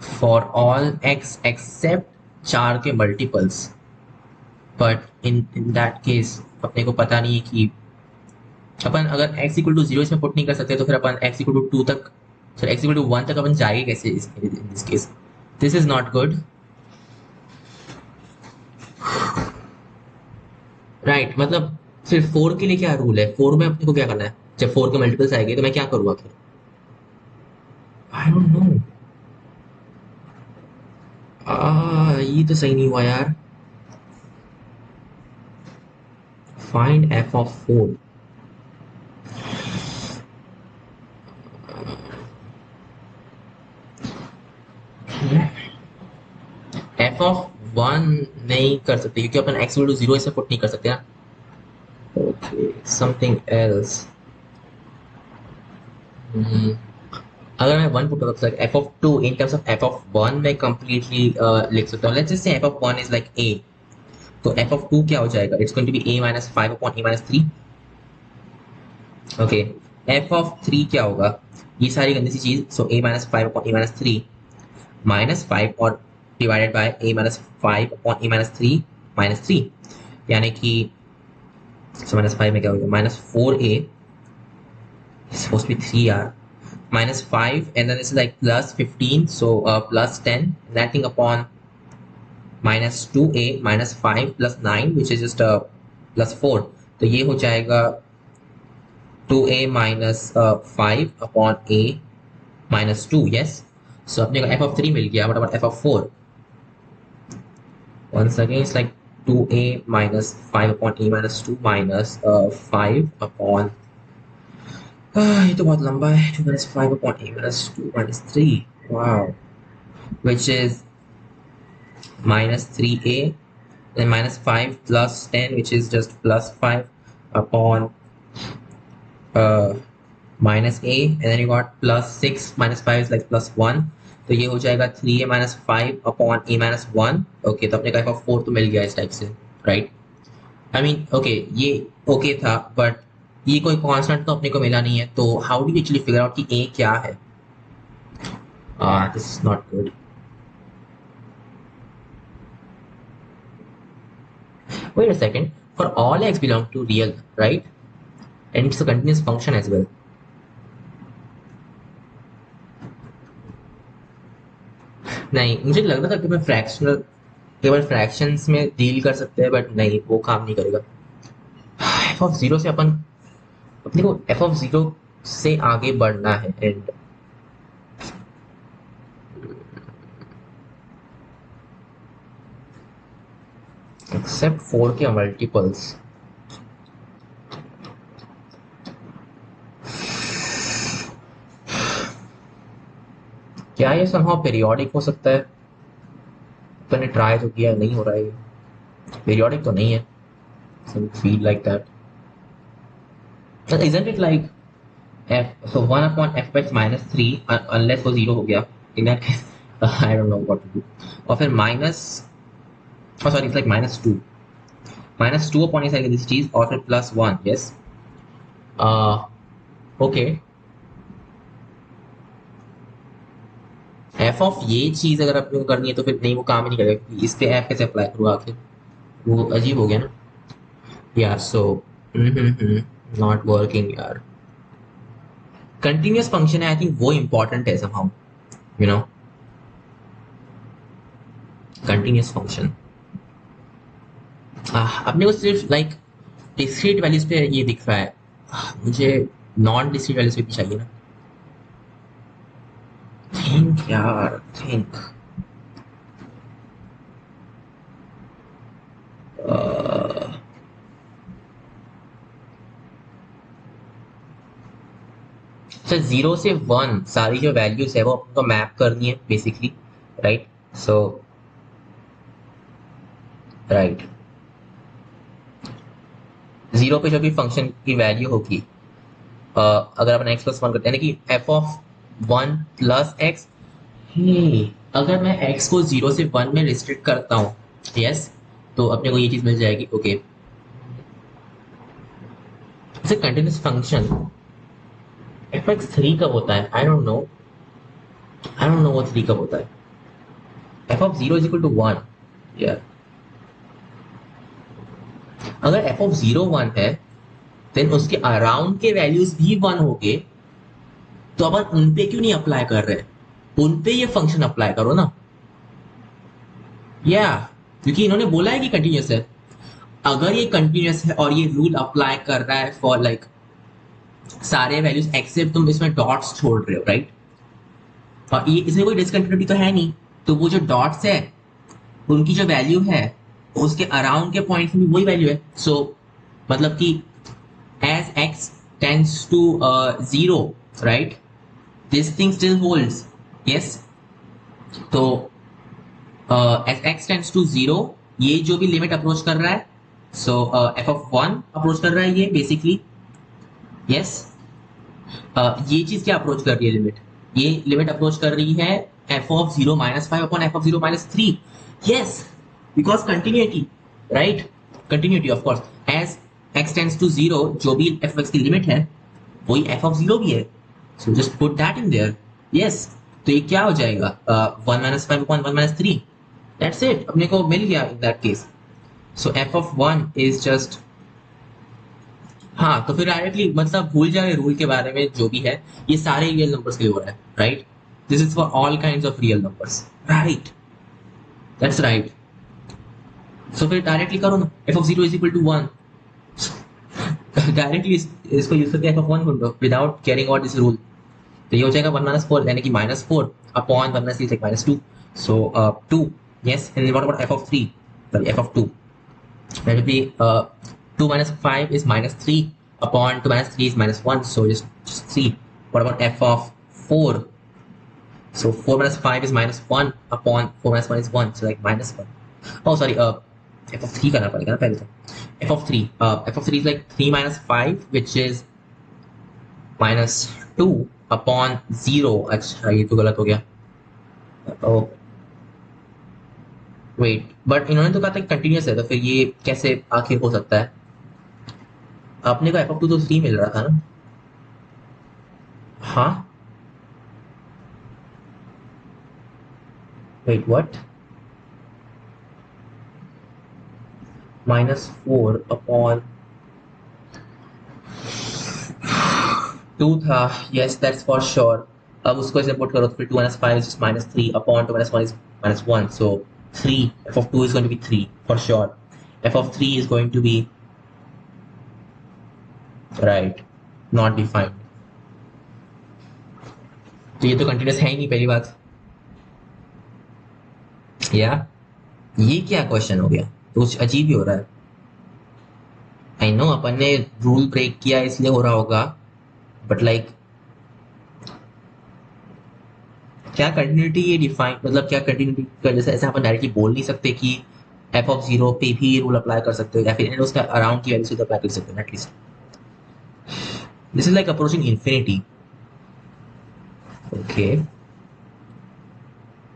for all x except 4 के multiples, but in that case अपने को पता नहीं है कि अपन अगर x इक्वल टू 0 इसमें पुट नहीं कर सकते, तो फिर अपन x इक्वल टू 2 तक, सर x इक्वल टू 1 तक अपन जाएंगे कैसे इन this case, this is not good, right. मतलब फिर 4 के लिए क्या रूल है, 4 में अपने को क्या करना है, जब 4 के मल्टीपल्स आएंगे तो मैं क्या करूँगा फिर, आई डोंट नो। ये तो सही नहीं हुआ यार। Find f of 4, f of 1 नहीं कर सकते क्योंकि अपन x इक्वल टू 0 इसे पुट नहीं कर सकते ना। Okay, something else. अगर मैं 1 पुट कर सकता हूं, f of 2 in terms of f of 1 मैं कंप्लीटली लिख सकता हूं। Let's just say f of 1 is like a, तो f of 2 क्या हो जाएगा, it's going to be a minus 5 upon a minus 3। Okay, f of 3 क्या होगा, ये सारी गंदी सी चीज, सो a minus 5 upon a minus 3 minus 5 और divided by a minus 5 upon a minus 3 minus 3, यानी कि सो माइनस 5 में क्या होगा, minus 4a supposed to be 3 यार, minus 5 and then this is like plus 15, so plus 10, that thing upon minus 2a minus 5 plus 9 which is just plus 4, तो ये हो जाएगा 2a minus 5 upon a minus 2, yes। So अपने को f of 3 मिल गया, what about f of 4, once again it's like 2a minus 5 upon a minus 2 minus 5 upon ये तो बहुत लंबा है, 2 minus 5 upon a minus 2 minus 3, wow, which is minus 3a, then minus 5 plus 10 which is just plus 5 upon minus a, and then you got plus 6 minus 5 is like plus 1, तो ये हो जाएगा 3a minus 5 upon a minus 1। Okay, तो अपने का f of 4 तो मिल गया इस टाइप से, राइट। आई मीन ओके, ये ओके था, बट ये कोई कांस्टेंट तो अपने को मिला नहीं है, तो how do actually figure out कि ए क्या है? This is not good. Wait a second. For all x belong to real, right? And it's a continuous function as well. नहीं, मुझे लग रहा था कि मैं फ्रैक्शनल केवल फ्रैक्शंस में डील कर सकते हैं, बट नहीं, वो काम नहीं करेगा. एफ ऑफ जीरो से अपन अपने को एफ ऑफ जीरो से आगे बढ़ना है. एंड एक्सेप्ट 4 के मल्टीपल्स. क्या ये समहाउ पीरियोडिक हो सकता है? अपन ने ट्राई तो किया, नहीं हो रहा है. पीरियोडिक तो नहीं है. Feel like that. Isn't it like f, so 1 upon f x minus 3 unless वो 0 हो गया, in that case I don't know what to do. और फिर minus, oh sorry, it's like -2 upon इस दिस चीज, और फिर +1. Yes, okay. एफ ऑफ ये चीज अगर अपने को करनी है तो फिर नहीं, वो काम ही नहीं करेगा, क्योंकि इस पे एफ कैसे अप्लाई करूँ आखिर? वो अजीब हो गया ना यार. सो नॉट वर्किंग यार. कंटिन्यूअस फंक्शन है, आई थिंक वो इंपॉर्टेंट है somehow, you know. Continuous function अपने को सिर्फ लाइक डिस्क्रीट वैल्यूज पे ये दिख रहा है. मुझे नॉन डिस्क्रीट वैल्यूज पे भी चाहिए ना. थिंक यार, थिंक. अच्छा, 0 से 1 सारी जो वैल्यूज है वो आपको मैप करनी है बेसिकली, राइट? सो राइट, 0 पे जो भी फंक्शन की वैल्यू होगी, अगर अपन x + 1 करते हैं ना कि f ऑफ 1 + x, अगर मैं x को 0 से 1 में रिस्ट्रिक्ट करता हूँ, यस, तो अपने को ये चीज मिल जाएगी. Okay, it's a continuous function. f(3) कब होता है? आई डोंट नो वो 3 कब होता है. f ऑफ 0 = 1 यार. अगर f ऑफ 0 1 है, देन उसके अराउंड के वैल्यूज भी 1 हो गए, तो अपन उन पे क्यों नहीं अप्लाई कर रहे? उन पे ये फंक्शन अप्लाई करो ना. या क्योंकि इन्होंने बोला है कि कंटिन्यूअस है. अगर ये कंटिन्यूअस है और ये रूल अप्लाई कर रहा है फॉर लाइक सारे वैल्यूज एक्सेप्ट तुम इसमें डॉट्स छोड़ रहे हो, राइट? और ये इसमें कोई डिसकंटिन्यूटी तो है नहीं, तो वो जो डॉट्स है उनकी जो वैल्यू है उसके अराउंड के पॉइंट में वही वैल्यू है. सो मतलब कि as x tends to 0, right, this thing still holds. Yes, तो as x tends to 0, ये जो भी लिमिट अप्रोच कर रहा है, सो f ऑफ 1 अप्रोच कर रहा है ये बेसिकली. यस, ये चीज क्या अप्रोच कर रही है? लिमिट, ये लिमिट अप्रोच कर रही है f of 0 -5 upon f of 0 -3. Yes, because continuity, right? Continuity of course. As x tends to 0, जो भी f की लिमिट है वही f ऑफ 0 भी है. So just put that in their. Yes, तो ये क्या हो जाएगा? 1 -5 अपॉन 1 -3. दैट्स इट, अपने को मिल गया इन that case. So f of 1 is just, हाँ, तो फिर डायरेक्टली मतलब भूल जाए रूल के बारे में जो भी है, ये सारे रियल नंबर्स के लिए हो रहा है, right? This is for all kinds of real numbers, right? That's right. So फिर डायरेक्टली करो ना, f ऑफ 0 = 1. डायरेक्टली इसको यूज करके f ऑफ 1 ढूंढो without caring about this rule. तो ये हो जाएगा 1 - 4, यानी कि -4 upon 1 - 3 like -2. So 2. Yes, and what about f of 3? Sorry, f of 2, that will be 2 - 5 is -3 upon 2 - 3 is -1, so just 3. What about f of 4? So 4 - 5 is -1 upon 4 - 1 is 1, so like -1. Oh sorry, f of 3 करना पड़ेगा ना पहले तो. f of 3, is like 3 - 5, which is -2 upon 0. अच्छा, ये तो गलत हो गया. oh वेट, बट इन्होंने तो कहा था कंटिन्यूअस है, तो फिर ये कैसे आखिर हो सकता है? अपने को f(2) तो 3 मिल रहा था ना। हाँ, वेट व्हाट, -4 2 था। Yes that's for sure. अब उसको ऐसे पुट करो तो फिर 2 - 5 is -3 upon 2 - 1 is -1, so 3 f(2) is going to be 3 for sure. f(3) is going to be right, not defined. तो ये तो कंटिन्यूस है ही नहीं पहली बात। या ये क्या क्वेश्चन हो गया, तो कुछ अजीब ही हो रहा है। आई नो अपन ने रूल ब्रेक किया इसलिए हो रहा होगा, बट लाइक क्या कंटिन्यूटी ये डिफाइन, मतलब क्या कंटिन्यूटी का जैसे ऐसे अपन डायरेक्टली बोल नहीं सकते कि f(0) पे भी रूल अप्लाई कर सकते हो या फिर उसका अराउंड की वैल्यू से अप्लाई कर सकते हो at least. This is like approaching infinity. Okay,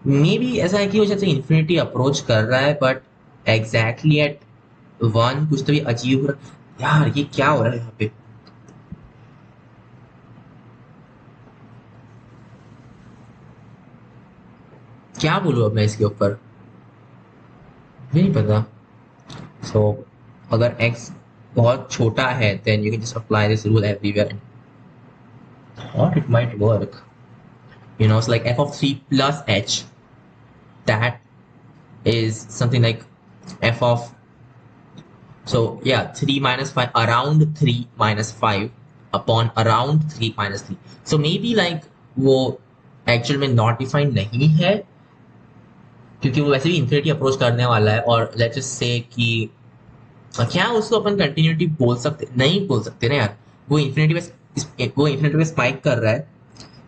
may be ऐसा है कि वो जैसे इन्फिनिटी अप्रोच कर रहा है, बट एग्जैक्टली एट 1 कुछ तो भी अजीब हो रहा है। यार ये क्या हो रहा है यहाँ पे, क्या बोलूँ अब मैं इसके ऊपर, नहीं पता। सो अगर x बहुत छोटा है then you can just apply this rule everywhere and thought it might work. You know, it's like f(3) plus h, that is something like f of, so yeah, 3 minus 5 around 3 minus 5 upon around 3 minus 3. So maybe like वो actual में not defined नहीं है क्योंकि वो वैसे भी infinity approach करने वाला है, और लेट्स जस्ट से कि क्या उसको अपन कंटिन्यूटी बोल सकते, नहीं बोल सकते ना यार। वो इन्फिनिटी पे स्पाइक कर रहा है,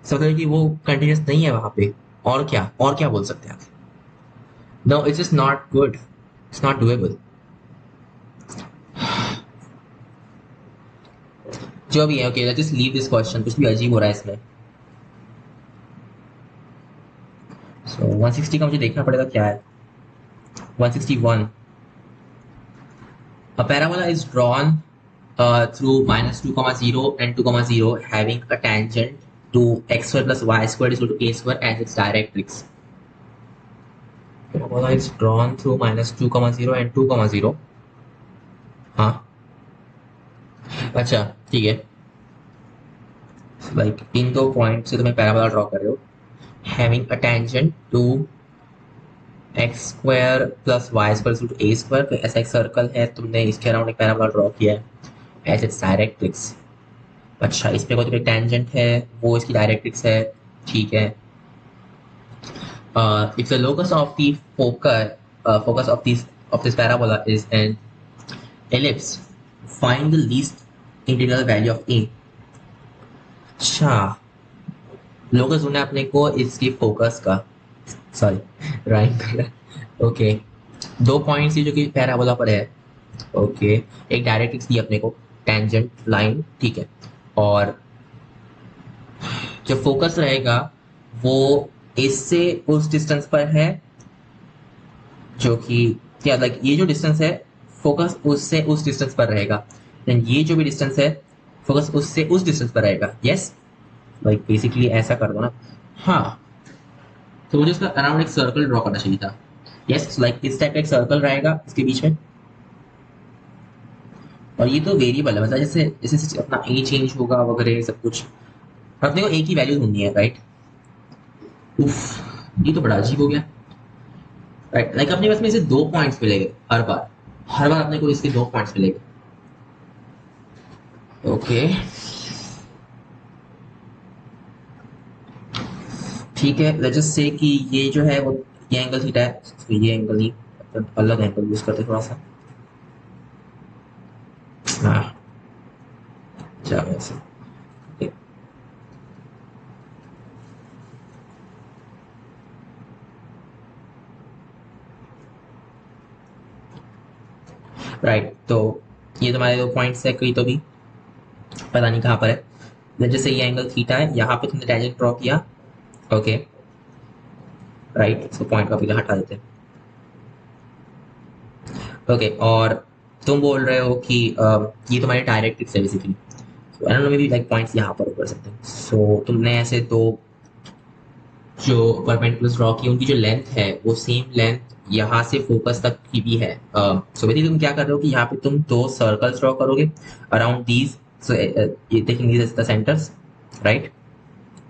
समझ कि वो कंटिन्यूस नहीं है वहां पे। और क्या बोल सकते हैं आप। No it's just not good, it's not doable. जो भी है okay, let's just leave this question, कुछ भी अजीब हो रहा है इसमें। सो 160 का मुझे देखना पड़ेगा क्या है। 161, a parabola is drawn through -2, 0 and 2, 0 having a tangent to x² plus y² is equal to a² as its directrix. Parabola is drawn through -2, 0 and 2, 0. हाँ, अच्छा ठीक है, लाइक इन दो पॉइंट से तुम्हें पैराबोला ड्रॉ कर रहे हो, having a tangent to x² plus y² equal to a²। तो ऐसा एक सर्कल है, तुमने इसके अराउंड एक पैराबोला ड्रॉ किया है एज इट्स डायरेक्ट्रिक्स। अच्छा, इस पे कोई टेंजेंट है, वो इसकी डायरेक्ट्रिक्स है, ठीक है। If the locus of the focus of this parabola is an ellipse, find the least integral value of a. अच्छा, लोकस ढूंढना है अपने को इसकी फोकस का, सॉरी राइम कर रहा है। ओके, दो पॉइंट्स जो कि पैराबोला पर है। ओके, एक डायरेक्ट्रिक्स दी अपने को, टेंजेंट लाइन, ठीक है। और जो फोकस रहेगा वो इससे उस डिस्टेंस पर है, जो कि क्या लाइक ये जो डिस्टेंस है फोकस उससे उस डिस्टेंस पर रहेगा, देन ये जो भी डिस्टेंस है फोकस उससे उस डिस्टेंस पर रहेगा। यस, लाइक बेसिकली ऐसा कर दो ना। हाँ, तो मुझे उसका अराउंड एक सर्कल ड्रॉ करना चाहिए था। यस, लाइक इस टाइप का एक सर्कल रहेगा इसके बीच में, और ये तो वेरिएबल है, मतलब जैसे जैसे अपना ए चेंज होगा वगैरह सब कुछ, अपने को ए की वैल्यू ढूंढनी है, राइट। उफ, ये तो बड़ा अजीब हो गया, राइट। लाइक अपने पास में इसे दो पॉइंट्स मिलेंगे हर बार अपने को इसके दो पॉइंट्स मिलेंगे। ओके ठीक है, लेट्स जस्ट से कि ये जो है वो ये एंगल थीटा है, तो ये एंगल ही अलग एंगल यूज करते थोड़ा सा। हाँ, अच्छा वैसे राइट। तो ये तुम्हारे दो पॉइंट्स है, कहीं तो भी पता नहीं कहाँ पर है। जैसे ये एंगल थीटा है, यहाँ पे तुमने टेंजेंट ड्रॉ किया, ओके राइट। इसको पॉइंट का पीछे हटा देते हैं, ओके। और तुम बोल रहे हो कि ये तुम्हारी डायरेक्ट्रिक्स है basically, so I don't know, may be like points यहाँ पर ऊपर सकते हैं। सो तुमने ऐसे तो जो परपेंडिकुलर ड्रॉ की उनकी जो लेंथ है वो सेम लेंथ यहाँ से फोकस तक की भी है। सो बेसिकली तुम क्या कर रहे हो कि यहाँ पे तुम दो सर्कल्स ड्रॉ करोगे अराउंड दीज, सो ये taking these as the centres, right.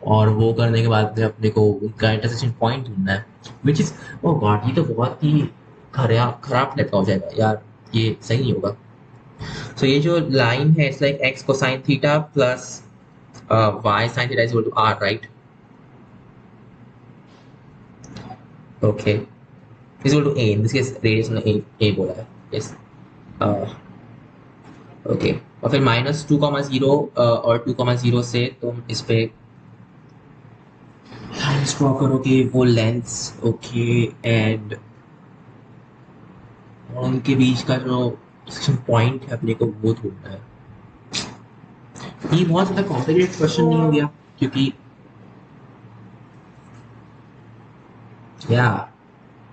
और वो करने के बाद में अपने को उनका इंटरसेक्शन पॉइंट ढूंढना है, विच इज, ओ गॉड, ये तो बहुत ही खराब खराब टाइप का हो जाएगा यार, ये सही नहीं होगा। सो ये जो लाइन है it's like x cosine theta plus y sine theta is equal to r, right. Okay, is equal to a, in this case radius ने ए बोला है, यस। ओके, और फिर माइनस 2,0 और 2,0 से तुम इस पे लाइन्स ड्रॉ करोगे, वो लेंस, ओके। एंड उनके बीच का जो सेक्शन पॉइंट है अपने को वो ढूंढना है। ये बहुत ज़्यादा कॉम्प्लिकेटेड क्वेश्चन नहीं हो गया, क्योंकि या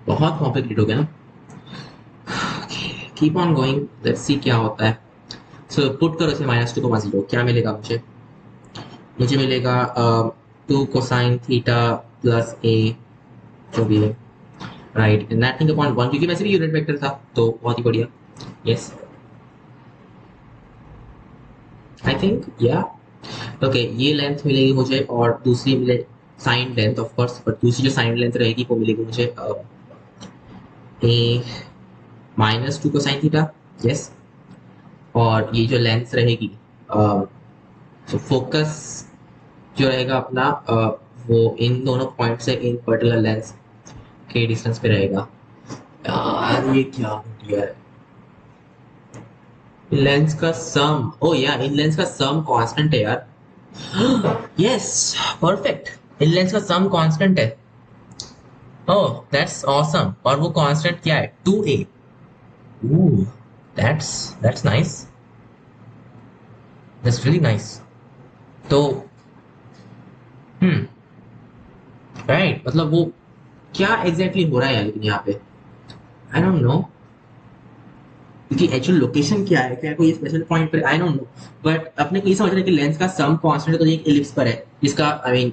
बहुत कॉम्प्लिकेटेड हो गया ना। Keep on going, let's see क्या होता है। सो पुट करो इसे -2,0, क्या मिलेगा मुझे? मुझे मिलेगा 2 कोसाइन थीटा प्लस ए, जो भी है, right, and that thing upon 1, क्योंकि वैसे भी यूनिट वेक्टर था तो बहुत ही बढ़िया, यस, आई थिंक, या। ओके, ये लेंथ मिलेगी मुझे, और दूसरी मिले साइन लेंथ ऑफ कोर्स, पर दूसरी जो साइन लेंथ रहेगी वो मिलेगी मुझे ए -2 कोसाइन थीटा, यस। और ये जो लेंथ रहेगी, तो फोकस जो रहेगा अपना वो इन दोनों पॉइंट से इन पर्टिकुलर लेंस के डिस्टेंस पे रहेगा। यार ये क्या हो गया है? इन लेंस का सम, ओ या इन लेंस का सम कांस्टेंट है यार। यस, परफेक्ट, इन लेंस का सम कांस्टेंट है। ओह दैट्स ऑसम, और वो कांस्टेंट क्या है? 2a। Oh, that's nice, that's really nice. तो हम्म, राइट, मतलब वो क्या एग्जैक्टली हो रहा है यार, लेकिन यहाँ पे आई डोंट नो, क्योंकि एक्चुअल लोकेशन क्या है, क्या कोई स्पेशल पॉइंट पर, आई डोंट नो। बट अपने को ये समझ रहे हैं कि लेंस का सम कांस्टेंट है, तो ये एक इलिप्स पर है, जिसका आई मीन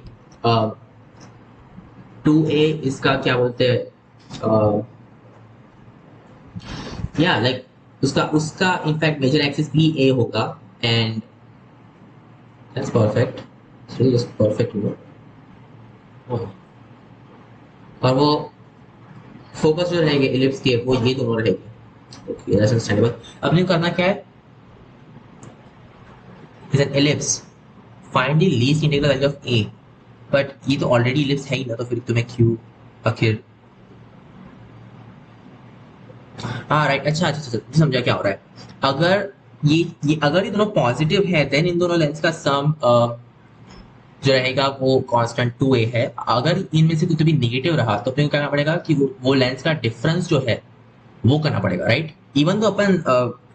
2a, इसका क्या बोलते हैं, या लाइक उसका उसका इनफैक्ट मेजर एक्सिस भी a होगा, and that's perfect, just perfect, और वो फोकस जो रहेंगे इलिप्स के वो ये दोनों रहेंगे। Okay, that's understandable. अपने को करना क्या है, is an ellipse, find the least integral value of a, but ये तो ऑलरेडी इलिप्स है ही ना, तो फिर तुम्हें क्यों आखिर। हाँ राइट, अच्छा अच्छा अच्छा, समझा क्या हो रहा है। अगर ये अगर ये दोनों पॉजिटिव है, देन इन दोनों लेंस का सम जो रहेगा वो कांस्टेंट 2a है। अगर इनमें से कुछ भी नेगेटिव रहा तो फिर करना पड़ेगा कि वो लेंस का डिफरेंस जो है वो करना पड़ेगा, राइट। इवन तो अपन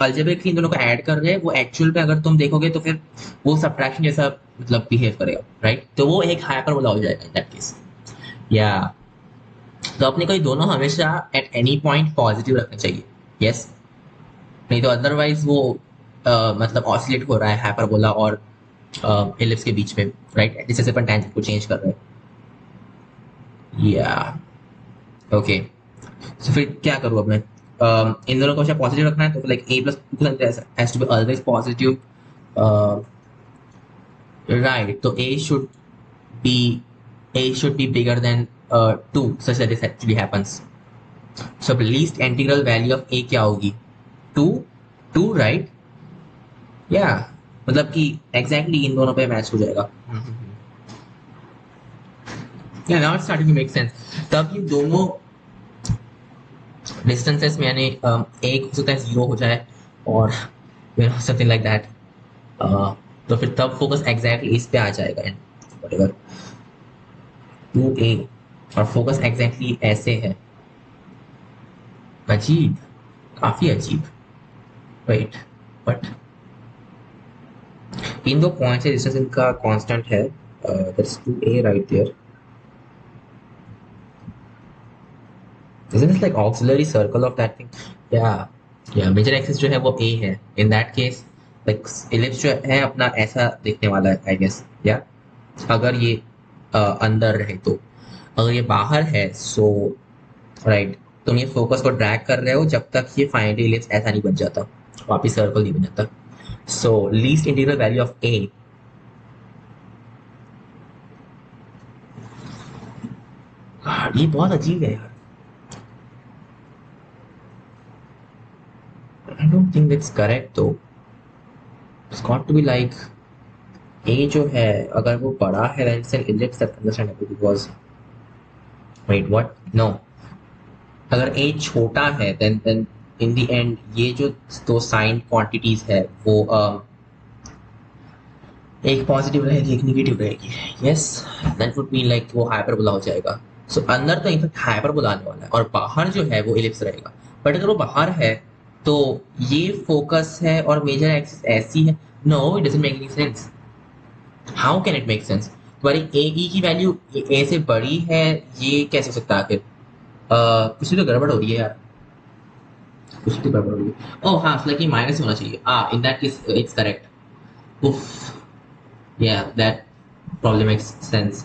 अल्जेब्रिकली इन दोनों को ऐड कर रहे हैं, वो एक्चुअल पे अगर तुम देखोगे तो फिर वो सब्ट्रैक्शन जैसा मतलब बिहेव करेगा, राइट, तो वो एक हाइपरबोला हो जाएगा इन दैट केस, या। तो अपने को ये दोनों हमेशा एट एनी पॉइंट पॉजिटिव रखने चाहिए, यस। नहीं तो अदरवाइज वो मतलब ऑसिलेट हो रहा है हाइपरबोला और एलिप्स के बीच में, राइट, जिससे अपन टेंजेंट को चेंज कर रहे हैं, या। ओके, तो फिर क्या करूँ अब मैं? इन दोनों को पॉजिटिव रखना है, तो like a plus has to be always positive, right. तो b a should be bigger than 2 such that this actually happens. So least integral value of a क्या होगी? 2, 2, right? Yeah, मतलब कि exactly इन दोनों पे मैच हो जाएगा। Yeah, now it's starting to make sense. तब ये दोनों डिस्टेंसेस में यानी एक हो सकता है 0 हो जाए, और समथिंग लाइक दैट, तो फिर तब फोकस एग्जैक्टली इस पे आ जाएगा, एंड व्हाटएवर 2a, और फोकस एग्जैक्टली ऐसे है। अजीब, काफी अजीब, राइट। बट इन दो पॉइंट से डिस्टेंस इनका कांस्टेंट है, that's 2a right there. Isn't this like auxiliary circle of that thing? Yeah. या मेजर एक्सिस जो है वो ए है, इन दैट केस लाइक इलिप्स जो है अपना ऐसा दिखने वाला है आई गेस। या अगर ये अंदर रहे तो, अगर ये बाहर है सो राइट, तुम ये फोकस को ड्रैग कर रहे हो जब तक ये फाइनली इलिप्स ऐसा नहीं बन जाता, वापिस सर्कल नहीं बन जाता। So least integral value of a, ये बहुत अजीब है यार। I don't think it's correct तो it's got to be like a जो है अगर वो बड़ा है then it's an ellipse that's understandable because wait what no, अगर ए छोटा है then in the end ये जो दो साइन क्वांटिटीज है वो एक पॉजिटिव रहेगी एक निगेटिव रहेगी। Yes, that would mean like वो हाइपरबोला हो जाएगा। सो अंदर तो इनफैक्ट हाइपरबोला आने वाला है और बाहर जो है वो इलिप्स रहेगा। बट अगर वो बाहर है तो ये फोकस है और मेजर एक्सिस ऐसी है। No it doesn't make any sense. How can it make sense? तुम्हारी ए ई की वैल्यू ए से बड़ी है, ये कैसे हो सकता है आखिर? कुछ तो गड़बड़ हो रही है यार, कुछ तो गड़बड़ हो रही है। ओह हाँ, लाइक ये माइनस होना चाहिए। इन दैट केस इट्स करेक्ट। उफ, yeah that probably makes sense.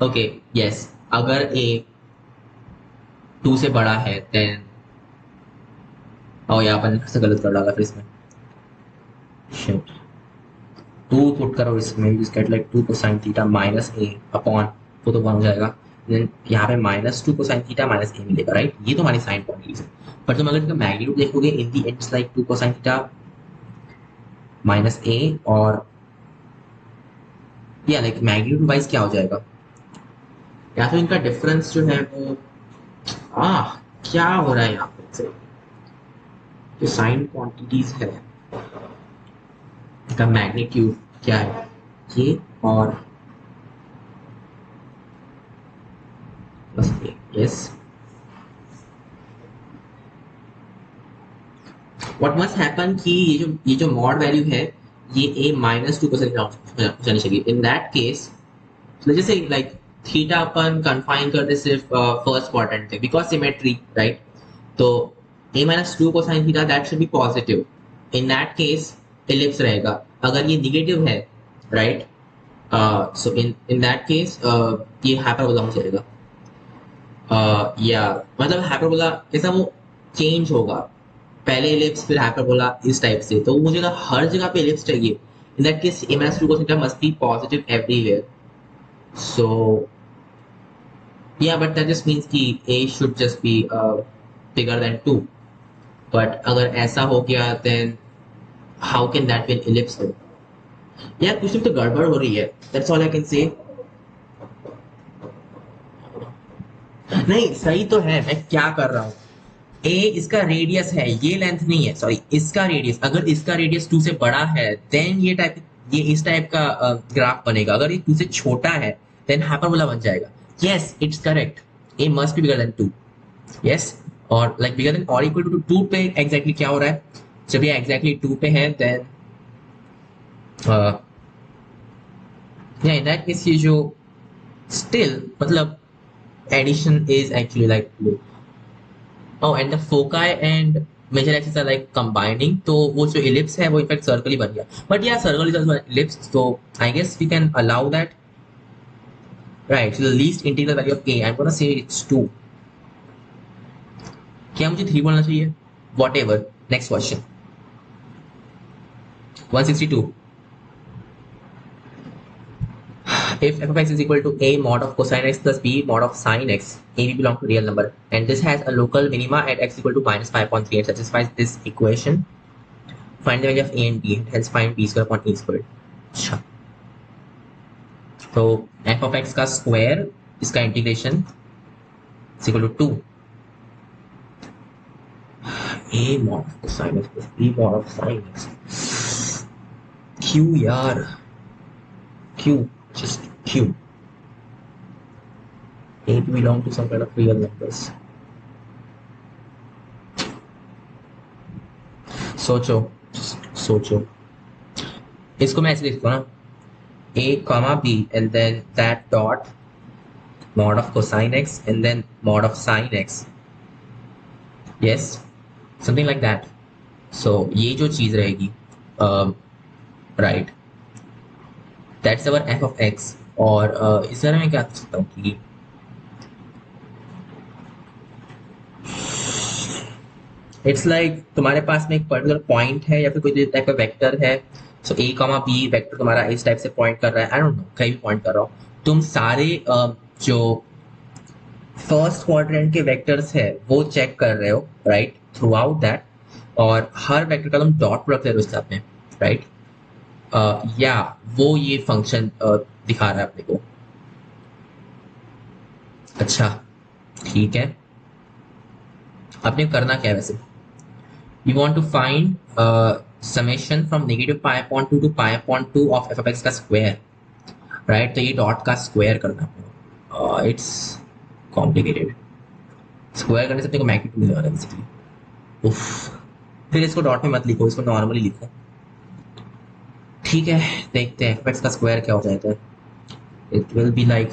Okay, yes, अगर a 2 से बड़ा है then यहाँ अपन से गलत कर डाला फिर इसमें shit 2 पुट करो इसमें, you just get like 2 cosine theta minus a upon वो तो 1 हो जाएगा। then यहाँ पे minus 2 cosine theta minus a मिलेगा, राइट? ये तो हमारी साइन क्वांटिटीज है। पर तुम अगर इसका मैग्नीट्यूड देखोगे in the end it's like 2 cosine theta minus a और या लाइक मैग्नीट्यूड वाइज क्या हो जाएगा, या तो इनका डिफरेंस जो है वो क्या हो रहा है यहाँ पे से जो साइन क्वांटिटीज है इनका मैग्नीट्यूड क्या है, ये और बस ये। यस, व्हाट मस्ट हैपन कि ये जो मॉड वैल्यू है ये a -2% जानी चाहिए। इन दैट केस जैसे लाइक थीटा अपन कन्फाइन करते सिर्फ फर्स्ट क्वाड्रेंट थे बिकॉज सिमेट्री, राइट? तो a -2 cosine theta that should be positive. In that case ellipse रहेगा। अगर ये निगेटिव है, right, so in that case ये हाइपरबोला हो जाएगा। या मतलब हाइपरबोला कैसा वो चेंज होगा, पहले इलिप्स फिर हाइपरबोला इस टाइप से। तो मुझे ना हर जगह पे इलिप्स चाहिए। इन that case a -2 cosine theta must be positive everywhere. So yeah, but that just means कि a should just be bigger than 2. But अगर ऐसा हो गया then how can that be an ellipse though? यार कुछ तो गड़बड़ हो रही है, that's all I can say. नहीं सही तो है, मैं क्या कर रहा हूँ, a इसका रेडियस है, ये लेंथ नहीं है, सॉरी इसका रेडियस। अगर इसका रेडियस 2 से बड़ा है देन ये इस टाइप का ग्राफ बनेगा। अगर ये 2 से छोटा है देन हाइपरबोला बन जाएगा। Yes it's correct, a must be bigger than 2। Yes, और लाइक बिगर देन और इक्वल टू 2 पे एग्जैक्टली क्या हो रहा है, जब ये एग्जैक्टली 2 पे है देन या इन दैट केस ये जो स्टिल मतलब addition is actually like oh and the foci and major axis are like combining, तो वो जो ellipse है वो इनफैक्ट सर्कल ही बन गया। but yeah, circle is also an ellipse, so I guess we can allow that, right? So the least integral value of a, I'm gonna say it's 2। क्या मुझे 3 बोलना चाहिए? whatever, next question। 162, if f of x is equal to a mod of cosine x plus b mod of sine x, a b belong to real number and this has a local minima at x equal to -5.3 and satisfies this equation, find the value of a and b and hence find b square upon a squared। अच्छा, तो f of x का square इसका integration is equal to 2 a mod of cosine x plus b mod of sine x। q यार, q, just q, a to belong to some kind of real numbers। सोचो इसको मैं ऐसे लिखता हूँ ना, a comma b and then that dot mod of cosine x and then mod of sine x। yes, something like that. So ये जो चीज रहेगी, right, that's our f of x. और इस तरह मैं क्या कर सकता हूँ कि इट्स लाइक तुम्हारे पास में एक पर्टिकुलर पॉइंट है या फिर कोई टाइप का वेक्टर है। सो ए कॉमा बी वेक्टर तुम्हारा इस टाइप से पॉइंट कर रहा है, आई डोंट नो, कहीं भी पॉइंट कर रहा हो। तुम सारे जो फर्स्ट क्वाड्रेंट के वेक्टर्स है वो चेक कर रहे हो, राइट, थ्रू आउट दैट। और हर वेक्टर का तुम डॉट प्रोडक्ट ले रहे हो इसके साथ में, राइट। या वो ये फंक्शन दिखा रहा है अपने को। अच्छा, ठीक है। आपने करना क्या है वैसे? You want to find summation from negative pi upon 2 to pi upon 2 of f of x का स्क्वायर, राइट। तो ये डॉट का स्क्वायर करना है, इट्स कॉम्प्लिकेटेड। स्क्वायर करने से अपने को मैग्नीट्यूड मिलने वाला है बेसिकली। उफ, फिर इसको डॉट में मत लिखो, इसको नॉर्मली लिखो। ठीक है, देखते हैं एफ ऑफ एक्स का स्क्वायर क्या हो जाता है। It will be like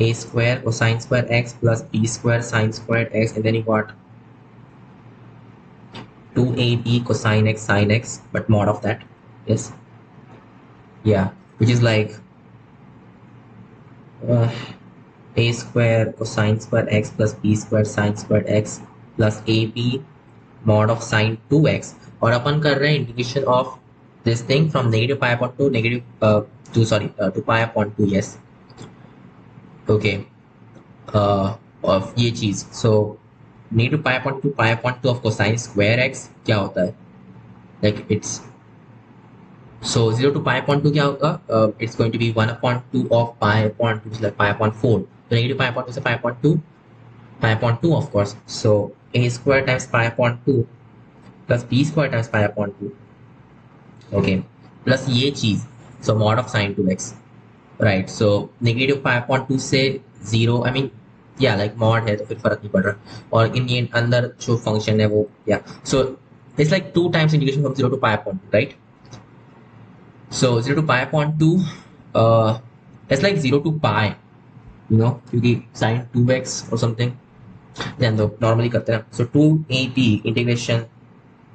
a square cosine square x plus b square sine squared x, and then you got 2ab cosine x sine x, but mod of that, yes, yeah, which is like uh, a square cosine square x plus b square sine squared x plus ab mod of sine 2x। और अपन कर रहे हैं integration of this thing from negative pi upon two negative to sorry to pi upon two, yes, okay. Of ये चीज, so negative pi upon two of cosine square x क्या होता है, like it's, so 0 to pi upon two क्या होगा, it's going to be 1 upon 2 of pi upon two, like pi upon 4। तो negative pi upon two से pi upon two of course, so a square times pi upon two plus b square times pi upon two, okay, plus ये चीज, so mod of sine 2x, right. So negative pi upon two से 0, I mean या like mod है तो फिर फर्क नहीं पड़ रहा। और इन ये अंदर जो फंक्शन है वो, या so it's like 2 times integration from 0 to pi upon 2, right. So 0 to pi upon 2 it's like 0 to pi, you know, क्योंकि साइन 2x और समथिंग, ध्यान दो नॉर्मली करते हैं। So 2ab integration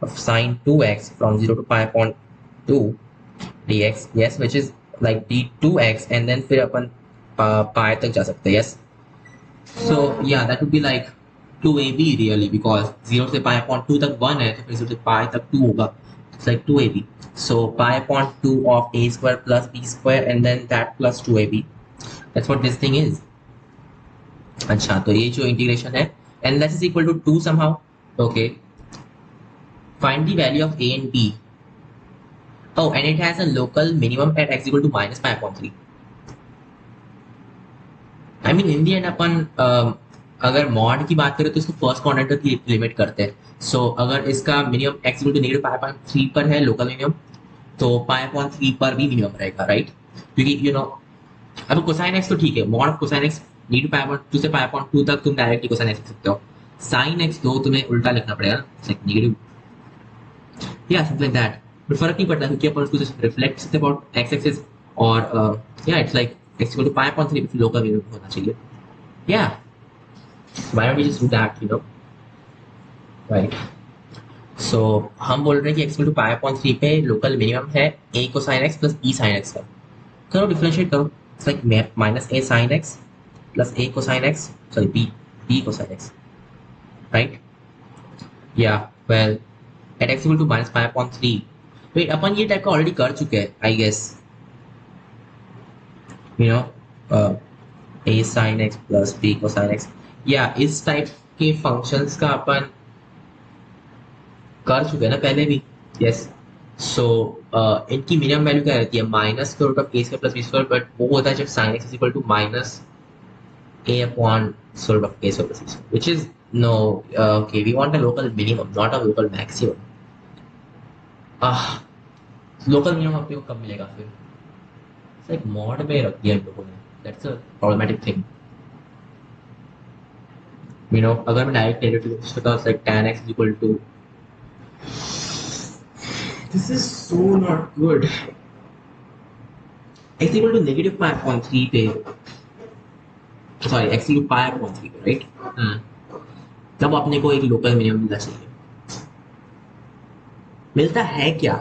of sine 2x from 0 to pi upon 2 dx, yes, which is like d2x, and then फिर अपन pi तक जा सकते हैं, yes। So yeah, that would be like 2ab really, because 0 से pi upon 2 तक 1 है, तो फिर 0 से pi तक 2 होगा, it's like 2ab। So pi upon 2 of a square plus b square and then that plus 2ab, that's what this thing is। अच्छा, तो ये जो इंटीग्रेशन है and that is equal to 2 somehow, okay। Find the value of a and b. Oh, and it has a local minimum at x equal to minus pi upon 3. I mean, in the end अपन अगर mod की बात करें तो इसको first quadrant तक limit करते हैं। So अगर इसका minimum x equal to negative pi upon 3 पर है लोकल मिनिमम, तो पाई अपॉन 3 पर भी मिनिमम रहेगा, राइट। क्योंकि यू नो, अब कोसाइन x तो ठीक है, mod of cosine x negative pi upon 2 से पाई अपॉन 2 तक तुम डायरेक्टली कोसाइन x लिख सकते हो। साइन x तो तुम्हें उल्टा लिखना पड़ेगा, लाइक नेगेटिव, या समथिंग लाइक दैट, बट फर्क नहीं पड़ता क्योंकि अपन उसको जस्ट रिफ्लेक्ट सकते अबाउट एक्स एक्सिस। और या it's like x equal to pi upon 3 local minimum होना चाहिए, या why don't we just do that, you know, right. So हम बोल रहे हैं कि x equal to pi upon 3 पे लोकल मिनिमम है a cosine x plus b sine x का। करो डिफरेंशिएट करो, it's like minus a sine x plus a cosine x, sorry b cosine x, right. या well at x equal to minus pi upon 3, wait, अपन ये type का already कर चुके हैं I guess, you know, a sin x plus b cosine x, या इस type के फंक्शंस का अपन कर चुके हैं ना पहले भी, यस। सो इनकी मिनिमम वैल्यू क्या रहती है, minus square root of a square plus b square, but वो होता है जब sin x is equal to minus a upon square root of a square plus b square, which is no, okay, we want a local minimum not a local maximum. Local minimum अपने को कब मिलेगा फिर, like mod में रख दिया इन लोगों ने, that's a problematic thing, you know. अगर मैं डायरेक्ट डेरिवेटिव करता हूं like tan x equal to, this is so not good, x equal to negative pi upon 3 पे, sorry x equal to pi upon 3 पे, राइट। तब अपने को एक लोकल मिनिमम मिलना चाहिए, मिलता है क्या?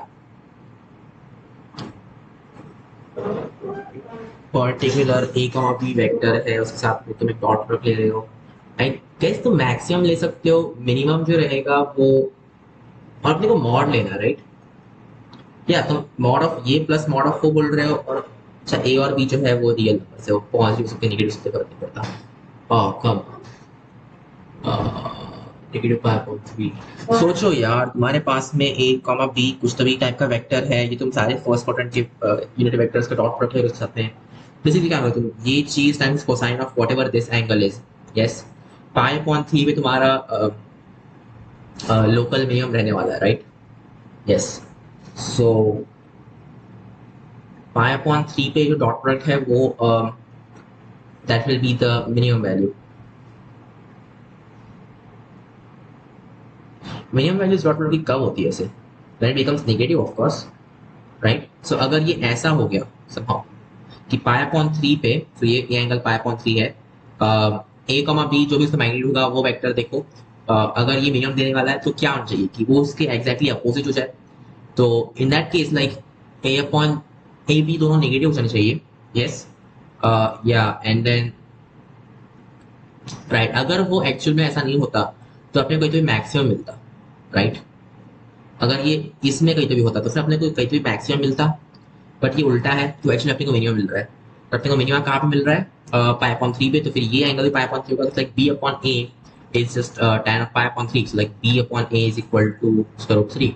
पर्टिकुलर ए कॉमा बी वेक्टर है, उसके साथ में तुम एक डॉट प्रोडक्ट ले रहे हो। आई गेस तुम मैक्सिमम ले सकते हो, मिनिमम जो रहेगा वो, और अपने को मॉड लेना, राइट? या तुम मॉड ऑफ ये प्लस मॉड ऑफ वो बोल रहे हो, और अच्छा ए और बी जो है वो रियल नंबर से, वो पॉजिटिव सकते नेगेटिव सकते फर्क नहीं पड़ता। कम नेगेटिव पाई अपॉन 3। सोचो यार, तुम्हारे पास में ए कॉमा बी कुछ तो भी टाइप का वेक्टर है, ये तुम सारे फर्स्ट क्वाड्रेंट के यूनिट वेक्टर्स का डॉट प्रोडक्ट है उसके साथ में। बेसिकली क्या होगा, तुम ये चीज times cosine of whatever this angle is, yes, pi upon 3 में तुम्हारा लोकल मिनिमम रहने वाला है, right? Yes. So pi upon 3 पे जो डॉट प्रोडक्ट है वो that will be the minimum value. Minimum value dot product की कब होती है ऐसे? When it becomes negative of course, right? So अगर ये ऐसा हो गया समहाउ कि पाई अपॉन 3 पे, तो ये एंगल पाई अपॉन 3 है, ए कॉमा बी जो भी उसका मैग्नीट्यूड होगा वो वेक्टर देखो, अगर ये मिनिमम देने वाला है तो क्या होना चाहिए कि वो उसके एग्जैक्टली अपोजिट हो जाए। तो in that case like a upon a b दोनों नेगेटिव हो जाने चाहिए, यस, या एंड देन राइट। अगर वो एक्चुअल में ऐसा नहीं होता तो अपने को कहीं तो भी मैक्सिमम मिलता, राइट? अगर ये इसमें कहीं तो भी होता तो फिर अपने को कहीं तो भी मैक्सिमम मिलता, बट ये उल्टा है, तो एक्चुअली अपने को मिनिमम मिल रहा है। तो अपने को मिनिमम कहाँ पे मिल रहा है? पाई अपॉन 3 पे, तो फिर ये एंगल भी पाई अपॉन 3 होगा, तो like b upon a is just tan of pi upon 3. So like b upon a is equal to square root 3.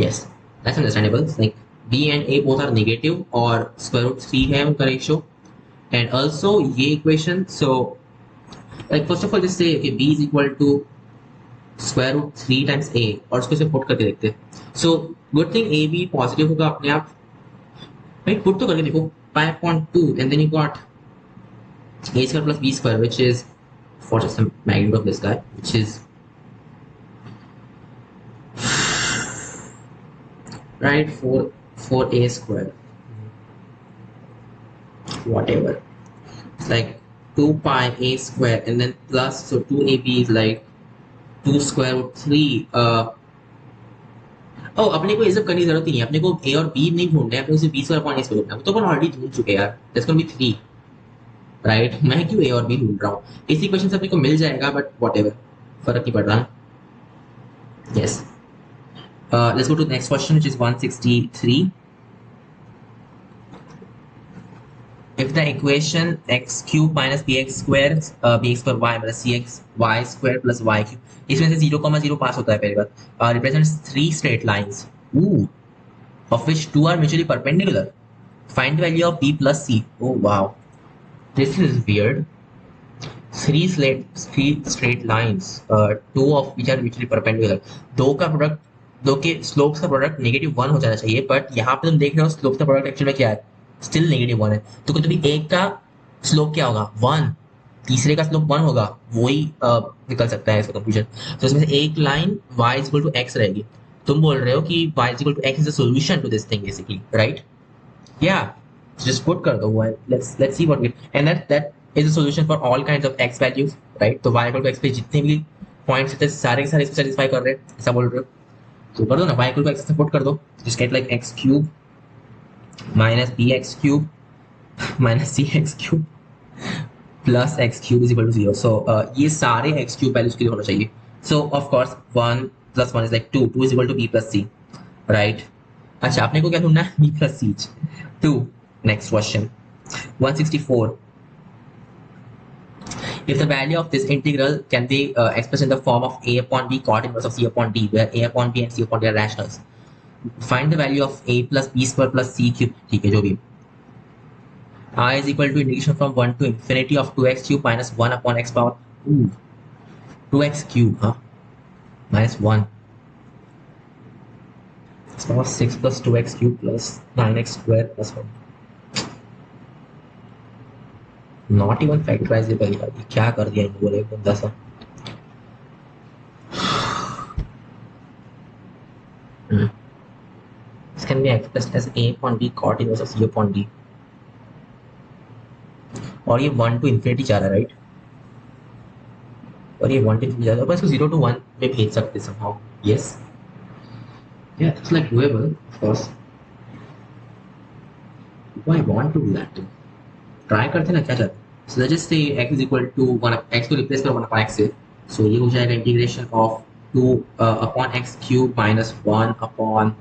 Yes, that's understandable. It's like b and a both are negative और square root 3 है उनका ratio. And also ये equation, so like first of all just say okay, b is equal to square root 3 times a, और उसको से put करके देखते हैं। So good thing a b positive होगा अपने आप, right? Put तो करके देखो, pi upon 2 and then you got a square plus b square, which is for just the magnitude of this guy, which is right 4a square, whatever. It's like 2 pi a square and then plus, so 2ab is like 2 square root 3. अपने को ये सब करने की जरूरत ही नहीं है, अपने को a और b नहीं ढूंढना है, अपने को सिर्फ b square upon a square ढूंढना है, वो तो अपन ऑलरेडी ढूंढ चुके हैं यार। That's gonna be 3, right? मैं क्यों a और b ढूंढ रहा हूँ? इस इक्वेशन से अपने को मिल जाएगा, बट व्हाटएवर, फर्क नहीं पड़ रहा। Yes, let's go to the next question, which is 163. If the equation x cube minus bx square bx square y minus cx y square plus y cube, इसमें से 0,0 पास होता है पहली बात, represents 3 straight lines, of which 2 are mutually perpendicular. Find the value of b plus c. Oh wow, this is weird. 3 straight lines, 2 of which are mutually perpendicular. दो का product, दो के स्लोप्स का प्रोडक्ट -1 हो जाना चाहिए, बट यहाँ पे तुम देख रहे हो स्लोप्स का प्रोडक्ट एक्चुअली में क्या है, स्टिल -1 है। तो कोई भी एक का स्लोप क्या होगा? 1, तीसरे का स्लोप 1 होगा, वही निकल सकता है इसका कंक्लूजन। तो इसमें से एक line y is equal to x रहेगी। तुम बोल रहे हो कि y is equal to x is the solution to this thing basically, right? Yeah just put कर दो y, let's see what we, and that is a solution for all kinds of x values, right? तो y equal to x पे जितने भी points थे सारे के सारे इसको सेटिस्फाई कर रहे हैं, ऐसा बोल रहे हो तो कर दो ना, y equal to x से पुट कर दो, just get like x cube minus bx cube minus cx cube plus x cube is equal to 0. So ये सारे x cube वैल्यूज के लिए होना चाहिए। So of course 1 plus 1 is like 2, 2 is equal to b plus c, right? अच्छा, आपने को क्या ढूंढना है? b plus c। 2, next question 164. If the value of this integral can be expressed in the form of a upon b cot inverse of c upon d, where a upon b and c upon d are rationals, find the value of a plus b square plus c cube, ठीक है जो भी। I is equal to integration from 1 to infinity of 2x cube minus 1 upon x power 2x cube, huh? Minus 1 x power 6 plus 2x cube plus 9x square plus 1. Not even factorisable यार, ये क्या कर दिया इन लोगों ने गंदा सा। This can be expressed as a upon b cot inverse of c upon d, और ये 1 to infinity जा रहा है, राइट? और ये 1 to infinity जा रहा है, और इसको 0 to 1 में भेज सकते somehow, yes. Yeah, it's like doable, of course. Do I want to do that too? Try करते ना क्या चाहते हैं. So let's just say x is equal to 1 x को रिप्लेस करो 1 upon x से. So ये हो जाएगा integration of 2 upon x cube minus 1 upon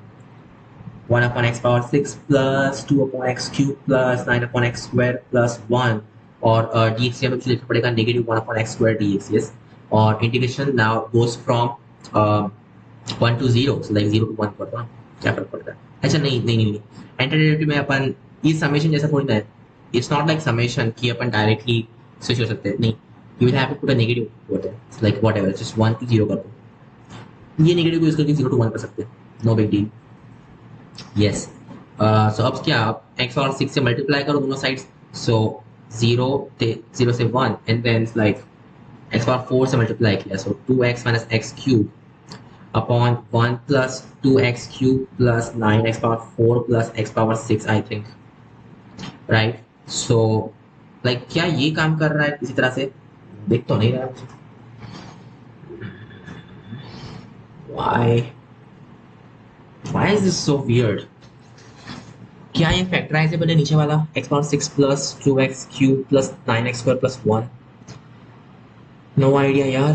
x power 6 plus 2 upon x cube plus 9 upon x square plus 1 और dx में मुझे लिखना पड़ेगा negative 1 upon x square dx. Yes, और integration now goes from 1 to 0, so like 0 to 1 करता हूँ, क्या फर्क पड़ता है. अच्छा नहीं नहीं नहीं एंटीडेरिवेटिव में अपन इस समेशन जैसा थोड़ी ना है. इट्स नॉट लाइक समेशन कि अपन डायरेक्टली स्विच कर सकते हैं. नहीं, you will have to put a negative होता है, लाइक व्हाटएवर, जस्ट 1 to 0 कर दो. ये नेगेटिव को यूज करके 0 to 1 कर सकते हैं, नो बिग डील. यस, सो अब क्या, आप x और 6 से मल्टीप्लाई करो दोनों साइड्स. सो 0 से 1 and then like x power 4 से मल्टीप्लाई किया, so 2x minus x cube upon 1 plus 2x cube plus 9x power 4 plus x power 6 I think, right. So like क्या ये काम कर रहा है किसी तरह से? देख तो नहीं रहा है मुझे. Why? Why is this so weird? क्या ये फैक्टराइजेबल है नीचे वाला x power 6 plus 2x cube plus 9x square plus 1? No idea यार,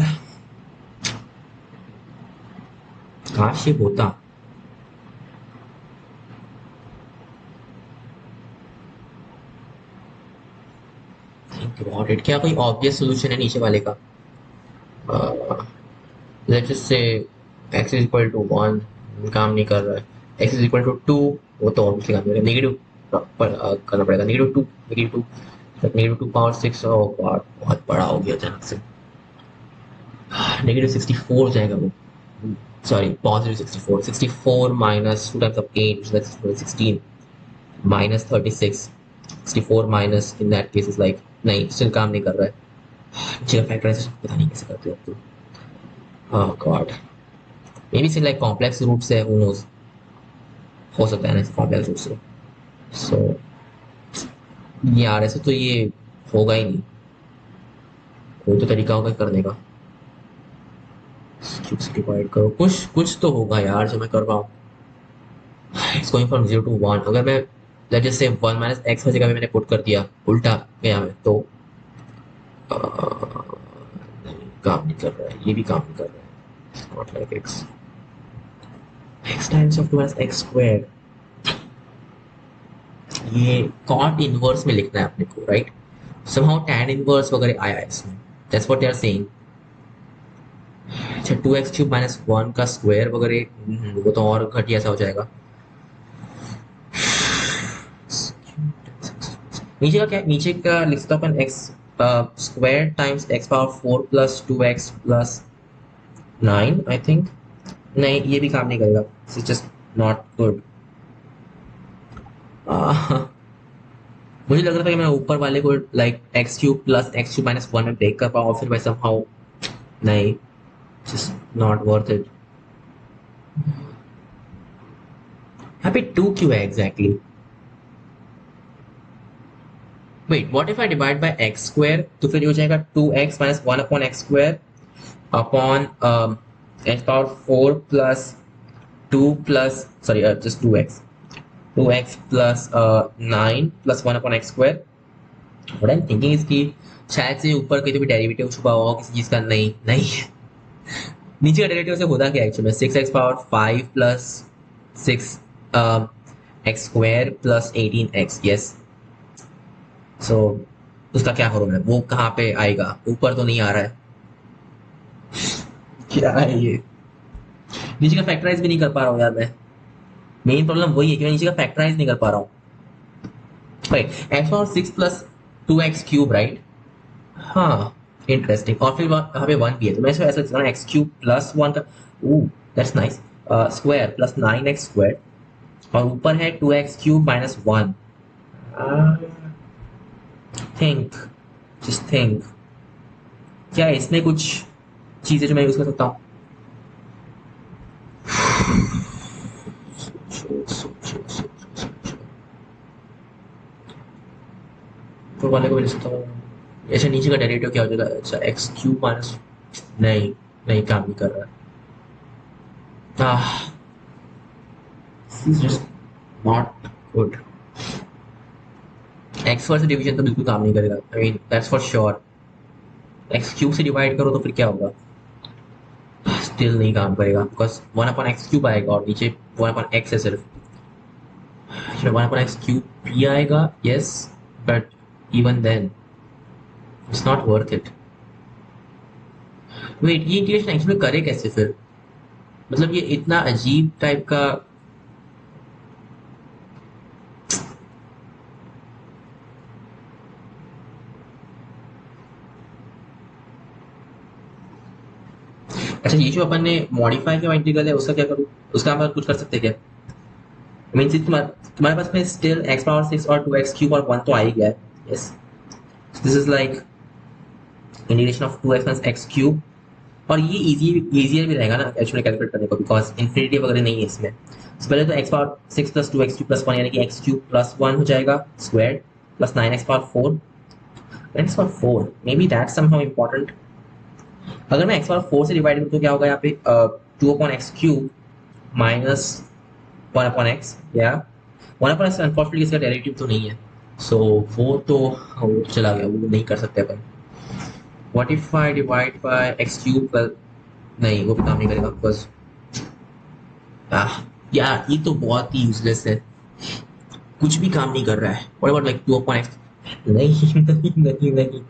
काश ये होता. थिंक अबाउट इट, क्या कोई ऑब्वियस सॉल्यूशन है नीचे वाले का? Let's just say x is equal to 1, काम नहीं कर रहा है. x इज इक्वल टू 2, वो तो ऑब्वियसली काम करेगा. नेगेटिव करना पड़ेगा, नेगेटिव 2 पावर 6. ओह गॉड, बहुत बड़ा हो गया अचानक से. नेगेटिव 64 हो जाएगा वो. Sorry, positive 64 minus 2 times of 8 which is 16 minus 36. 64 minus in that case is like, नहीं स्टिल काम नहीं कर रहा है. नीचे का फैक्टराइजेशन पता नहीं कैसे करते हो आप तो. Oh God, maybe like complex root से, हु नोज, हो सकता है ना कॉम्प्लेक्स रूट से. सो यार ऐसे तो ये होगा ही नहीं, कोई तो तरीका होगा करने का. डिवाइड करो, कुछ कुछ तो होगा यार जो मैं कर रहा हूँ. It's going from 0 to 1. अगर मैं लेट्स जस्ट से 1 माइनस एक्स की जगह में मैंने पुट कर दिया उल्टा गया में, तो काम नहीं कर रहा है, ये भी काम नहीं कर रहा है. Not like x times of 2 minus x square. ये कॉट इनवर्स में लिखना है अपने को, राइट. समहाउ tan इनवर्स वगैरह आया है इसमें, that's what they are saying. अच्छा 2x क्यूब माइनस 1 का स्क्वायर वगैरह, वो तो और घटिया सा हो जाएगा. नीचे का क्या, नीचे का लिख सकता अपन x square times x power 4 plus 2x plus 9 I think. नहीं, ये भी काम नहीं करेगा, इट्स जस्ट नॉट गुड. मुझे लग रहा था कि मैं ऊपर वाले को like x cube plus x cube minus 1 में ब्रेक कर पाऊँ और फिर वैसे समहाउ, नहीं, जस्ट नॉट वर्थ इट. यहाँ पे 2 क्यों है exactly? Wait, what if I divide by x square, तो फिर ये हो जाएगा 2x minus 1 upon x square upon x power 4 plus 2 plus sorry just 2x plus 9 plus 1 upon x square. What I am thinking is कि शायद से ऊपर कहीं तो भी डेरिवेटिव छुपा हुआ किसी चीज का. नहीं नहीं, नीचे का डेरिवेटिव से होता क्या एक्चुअली में, 6x power 5 plus 6 x square plus 18x. Yes, so उसका क्या करूँ मैं, वो कहाँ पे आएगा? ऊपर तो नहीं आ रहा है. क्या है ये? नीचे का फैक्टराइज भी नहीं कर पा रहा हूँ यार मैं. मेन प्रॉब्लम वही है कि मैं नीचे का फैक्टराइज नहीं कर पा रहा हूँ. Right, x power 6 plus 2x cube, right. हाँ, इंटरेस्टिंग. और फिर यहाँ पे 1 भी है, तो मैं इसको ऐसा लिखता हूँ x क्यूब प्लस 1 का, that's nice, square plus 9x square और ऊपर है 2x cube minus 1. Think, just think, क्या इसमें कुछ चीजें जो मैं यूज कर सकता हूँ? तो वाले को मिल सकता हूँ. ऐसे नीचे का डेरिवेटिव क्या हो जाएगा? अच्छा एक्स क्यूब माइनस, नहीं नहीं काम नहीं कर रहा है. Is just not good. X square से डिवीजन तो बिल्कुल काम नहीं करेगा, I mean that's for sure. X cube से डिवाइड करो तो फिर क्या होगा, स्टिल नहीं काम करेगा, because one upon x cube आएगा और नीचे वन अपॉन एक्स है सिर्फ। वन अपॉन एक्स क्यूब भी आएगा, yes, but even then it's not worth it. Wait, ये इंटीग्रेशन एक्चुअली करे कैसे फिर, मतलब ये इतना अजीब टाइप का। अच्छा, ये जो अपन ने मॉडिफाई किया इंटीग्रल है उसका क्या करूँ, उसका हम कुछ कर सकते हैं क्या? मीन्स तुम्हारे पास में स्टिल एक्स पावर 6 और 2x क्यूब और 1 तो आ ही गया है, yes. This is like integration of 2x plus x cube, और ये इजियर भी रहेगा ना एक्चुअली कैलकुलेट करने को, बिकॉज इन्फिनिटी वगैरह नहीं है इसमें। तो पहले तो x power 6 plus 2x cube plus 1 यानी कि एक्स क्यूब प्लस 1 हो जाएगा square, plus 9x power 4, x power 4 may be that somehow important. अगर मैं एक्स पावर 4 से डिवाइड करूँ तो क्या होगा यहाँ पे, 2 upon x cube minus 1 upon x, या 1 अपॉन एक्स अनफॉर्चुनेटली इसका डेरिवेटिव तो नहीं है, सो वो तो चला गया, वो नहीं कर सकते अपन। What if I divide by x cube, नहीं वो भी काम नहीं करेगा, बिकॉज यार ये तो बहुत ही यूजलेस है, कुछ भी काम नहीं कर रहा है। What about like 2 upon x, नहीं नहीं नहीं नहीं,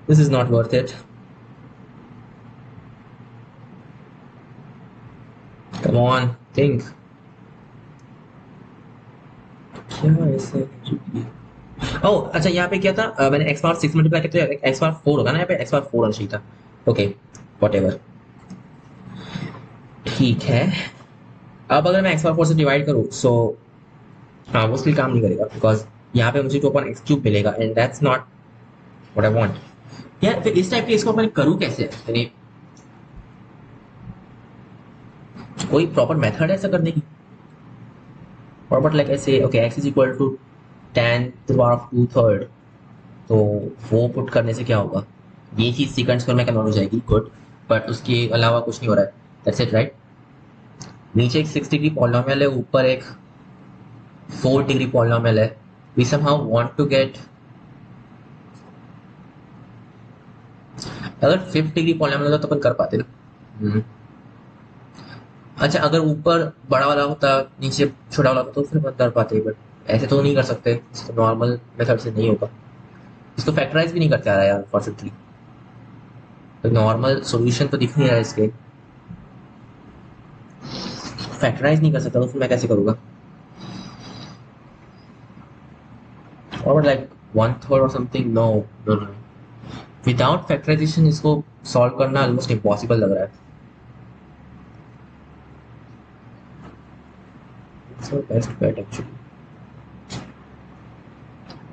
this is not worth it. Come on think, क्या ऐसे। ओह अच्छा, यहाँ पे क्या था, मैंने एक्स पावर 6 मल्टीप्लाई किया तो एक्स पावर 4 होगा ना, यहाँ पे एक्स पावर 4 आना चाहिए था। ओके व्हाटएवर, ठीक है। अब अगर मैं एक्स पावर 4 से डिवाइड करूँ, सो हाँ वो स्टिल काम नहीं करेगा, बिकॉज यहाँ पे मुझे 2 अपॉन एक्स क्यूब मिलेगा and that's not what I want. यार फिर इस टाइप के इसको मैं करूँ कैसे, यानी कोई प्रॉपर मेथड है ऐसा करने की? और बट लाइक ऐसे, okay x is equal to tan to the power of 2/3, तो वो पुट करने से क्या होगा, ये चीज़ सीक्वेंस पर में कन्वर्ट हो जाएगी, गुड, बट उसके अलावा कुछ नहीं हो रहा है, दैट्स इट राइट। नीचे एक 6 डिग्री पॉलिनोमियल है, ऊपर एक 4 डिग्री पॉलिनोमियल है, we somehow want to get, अगर 5th डिग्री पॉलिनोमियल होता तो अपन कर पाते ना। अच्छा अगर ऊपर बड़ा वाला होता नीचे छोटा वाला होता तो फिर अपन कर पाते, बट ऐसे तो नहीं कर सकते, तो नॉर्मल मेथड से नहीं होगा। इसको फैक्टराइज भी नहीं करते आ रहा है यार अनफॉर्चुनेटली, तो नॉर्मल सॉल्यूशन तो दिख नहीं रहा है इसके, फैक्टराइज नहीं कर सकता तो फिर मैं कैसे करूँगा, और लाइक 1/3 और something, no no no, without factorization इसको सॉल्व करना ऑलमोस्ट इम्पॉसिबल लग रहा है। It's your best bet actually,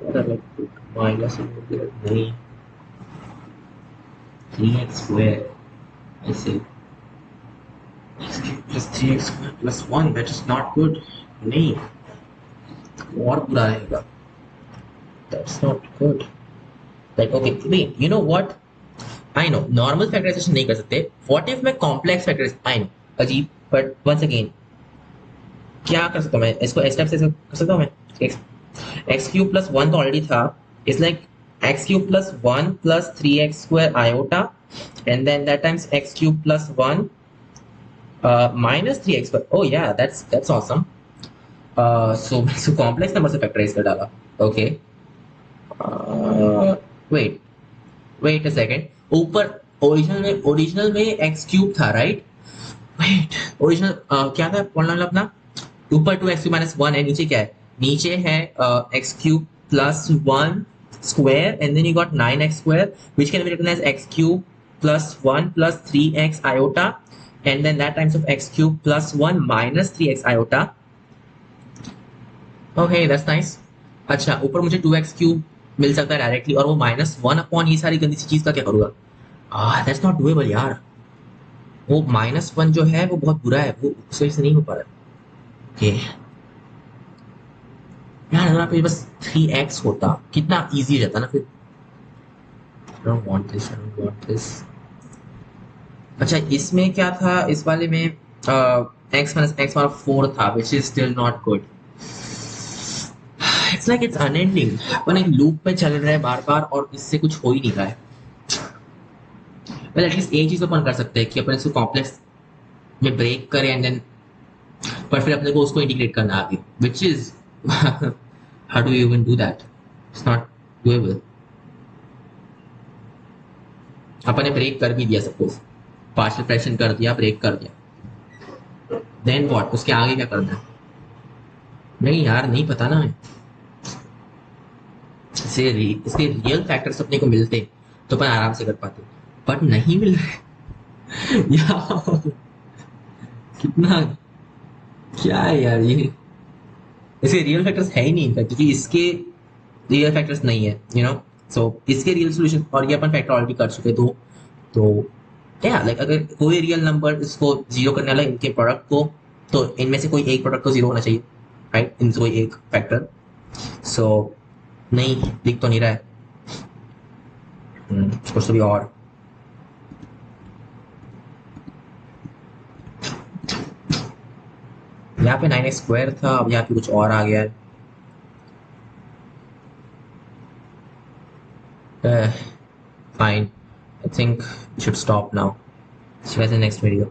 like minus नहीं 3x स्क्वायर ऐसे, x cube plus 3x square plus 1, that is not good, नहीं और बुरा रहेगा, that's not good, like okay wait, you know what, I know normal factorization नहीं कर सकते, what if मैं complex factorization, I know अजीब, but once again क्या कर सकता हूँ मैं इसको, इस टाइप से कर सकता हूँ मैं, x क्यूब प्लस 1 तो ऑलरेडी था, it's like x cube plus 1 plus 3x square iota and then that times x cube plus 1 minus 3x square, oh yeah that's awesome, so complex number से factorize कर डाला, okay, wait wait a second, ऊपर original में x cube था right, wait original क्या था polynomial अपना, ऊपर 2x क्यूब माइनस 1 है, नीचे क्या है, नीचे है x cube plus 1 square and then you got 9x square which can be written as x cube plus 1 plus 3x iota and then that times of x cube plus 1 minus 3x iota, okay that's nice। अच्छा ऊपर मुझे 2x cube मिल सकता है directly, और वो -1 upon ये सारी गंदी सी चीज का क्या करूंगा, दैट्स नॉट डूएबल यार, वो -1 जो है वो बहुत बुरा है, वो उस वजह से नहीं हो पा रहा, ओके यार अगर आप ये बस 3x होता कितना इजी रहता ना फिर, I don't want this। अच्छा इसमें क्या था इस वाले में, x minus x power 4 था, which is still not good. It's like it's unending. अपन एक लूप में चल रहे हैं बार बार और इससे कुछ हो ही नहीं रहा है. well, एटलीस्ट एक चीज तो अपन कर सकते हैं कि अपन इसको कॉम्प्लेक्स में ब्रेक करें एंड देन, पर फिर अपने को उसको इंटीग्रेट करना आगे, which is how do you even do that? It's not doable. अपन ने ब्रेक कर भी दिया, सपोज पार्शियल फ्रैक्शन कर दिया, ब्रेक कर दिया, देन व्हाट? उसके आगे क्या करना है? नहीं यार, नहीं पता ना. इसके रियल फैक्टर्स अपने को मिलते तो अपन आराम से कर पाते, बट नहीं मिल रहे. यार कितना, क्या है यार ये? इसके रियल फैक्टर्स है ही नहीं इनफैक्ट, क्योंकि इसके रियल फैक्टर्स नहीं है, यू नो. सो इसके रियल सॉल्यूशन, और ये अपन फैक्टर ऑलरेडी कर चुके, तो क्या लाइक अगर कोई रियल नंबर इसको जीरो करने वाला इनके प्रोडक्ट को, तो इनमें से कोई एक प्रोडक्ट तो जीरो होना चाहिए, राइट? इनसे कोई एक फैक्टर. सो नहीं दिख तो नहीं रहा है. कुछ तो भी और. यहाँ पे 9x स्क्वायर था, अब यहाँ पे कुछ और आ गया है. Fine, I think we should stop now. See you guys in the next video.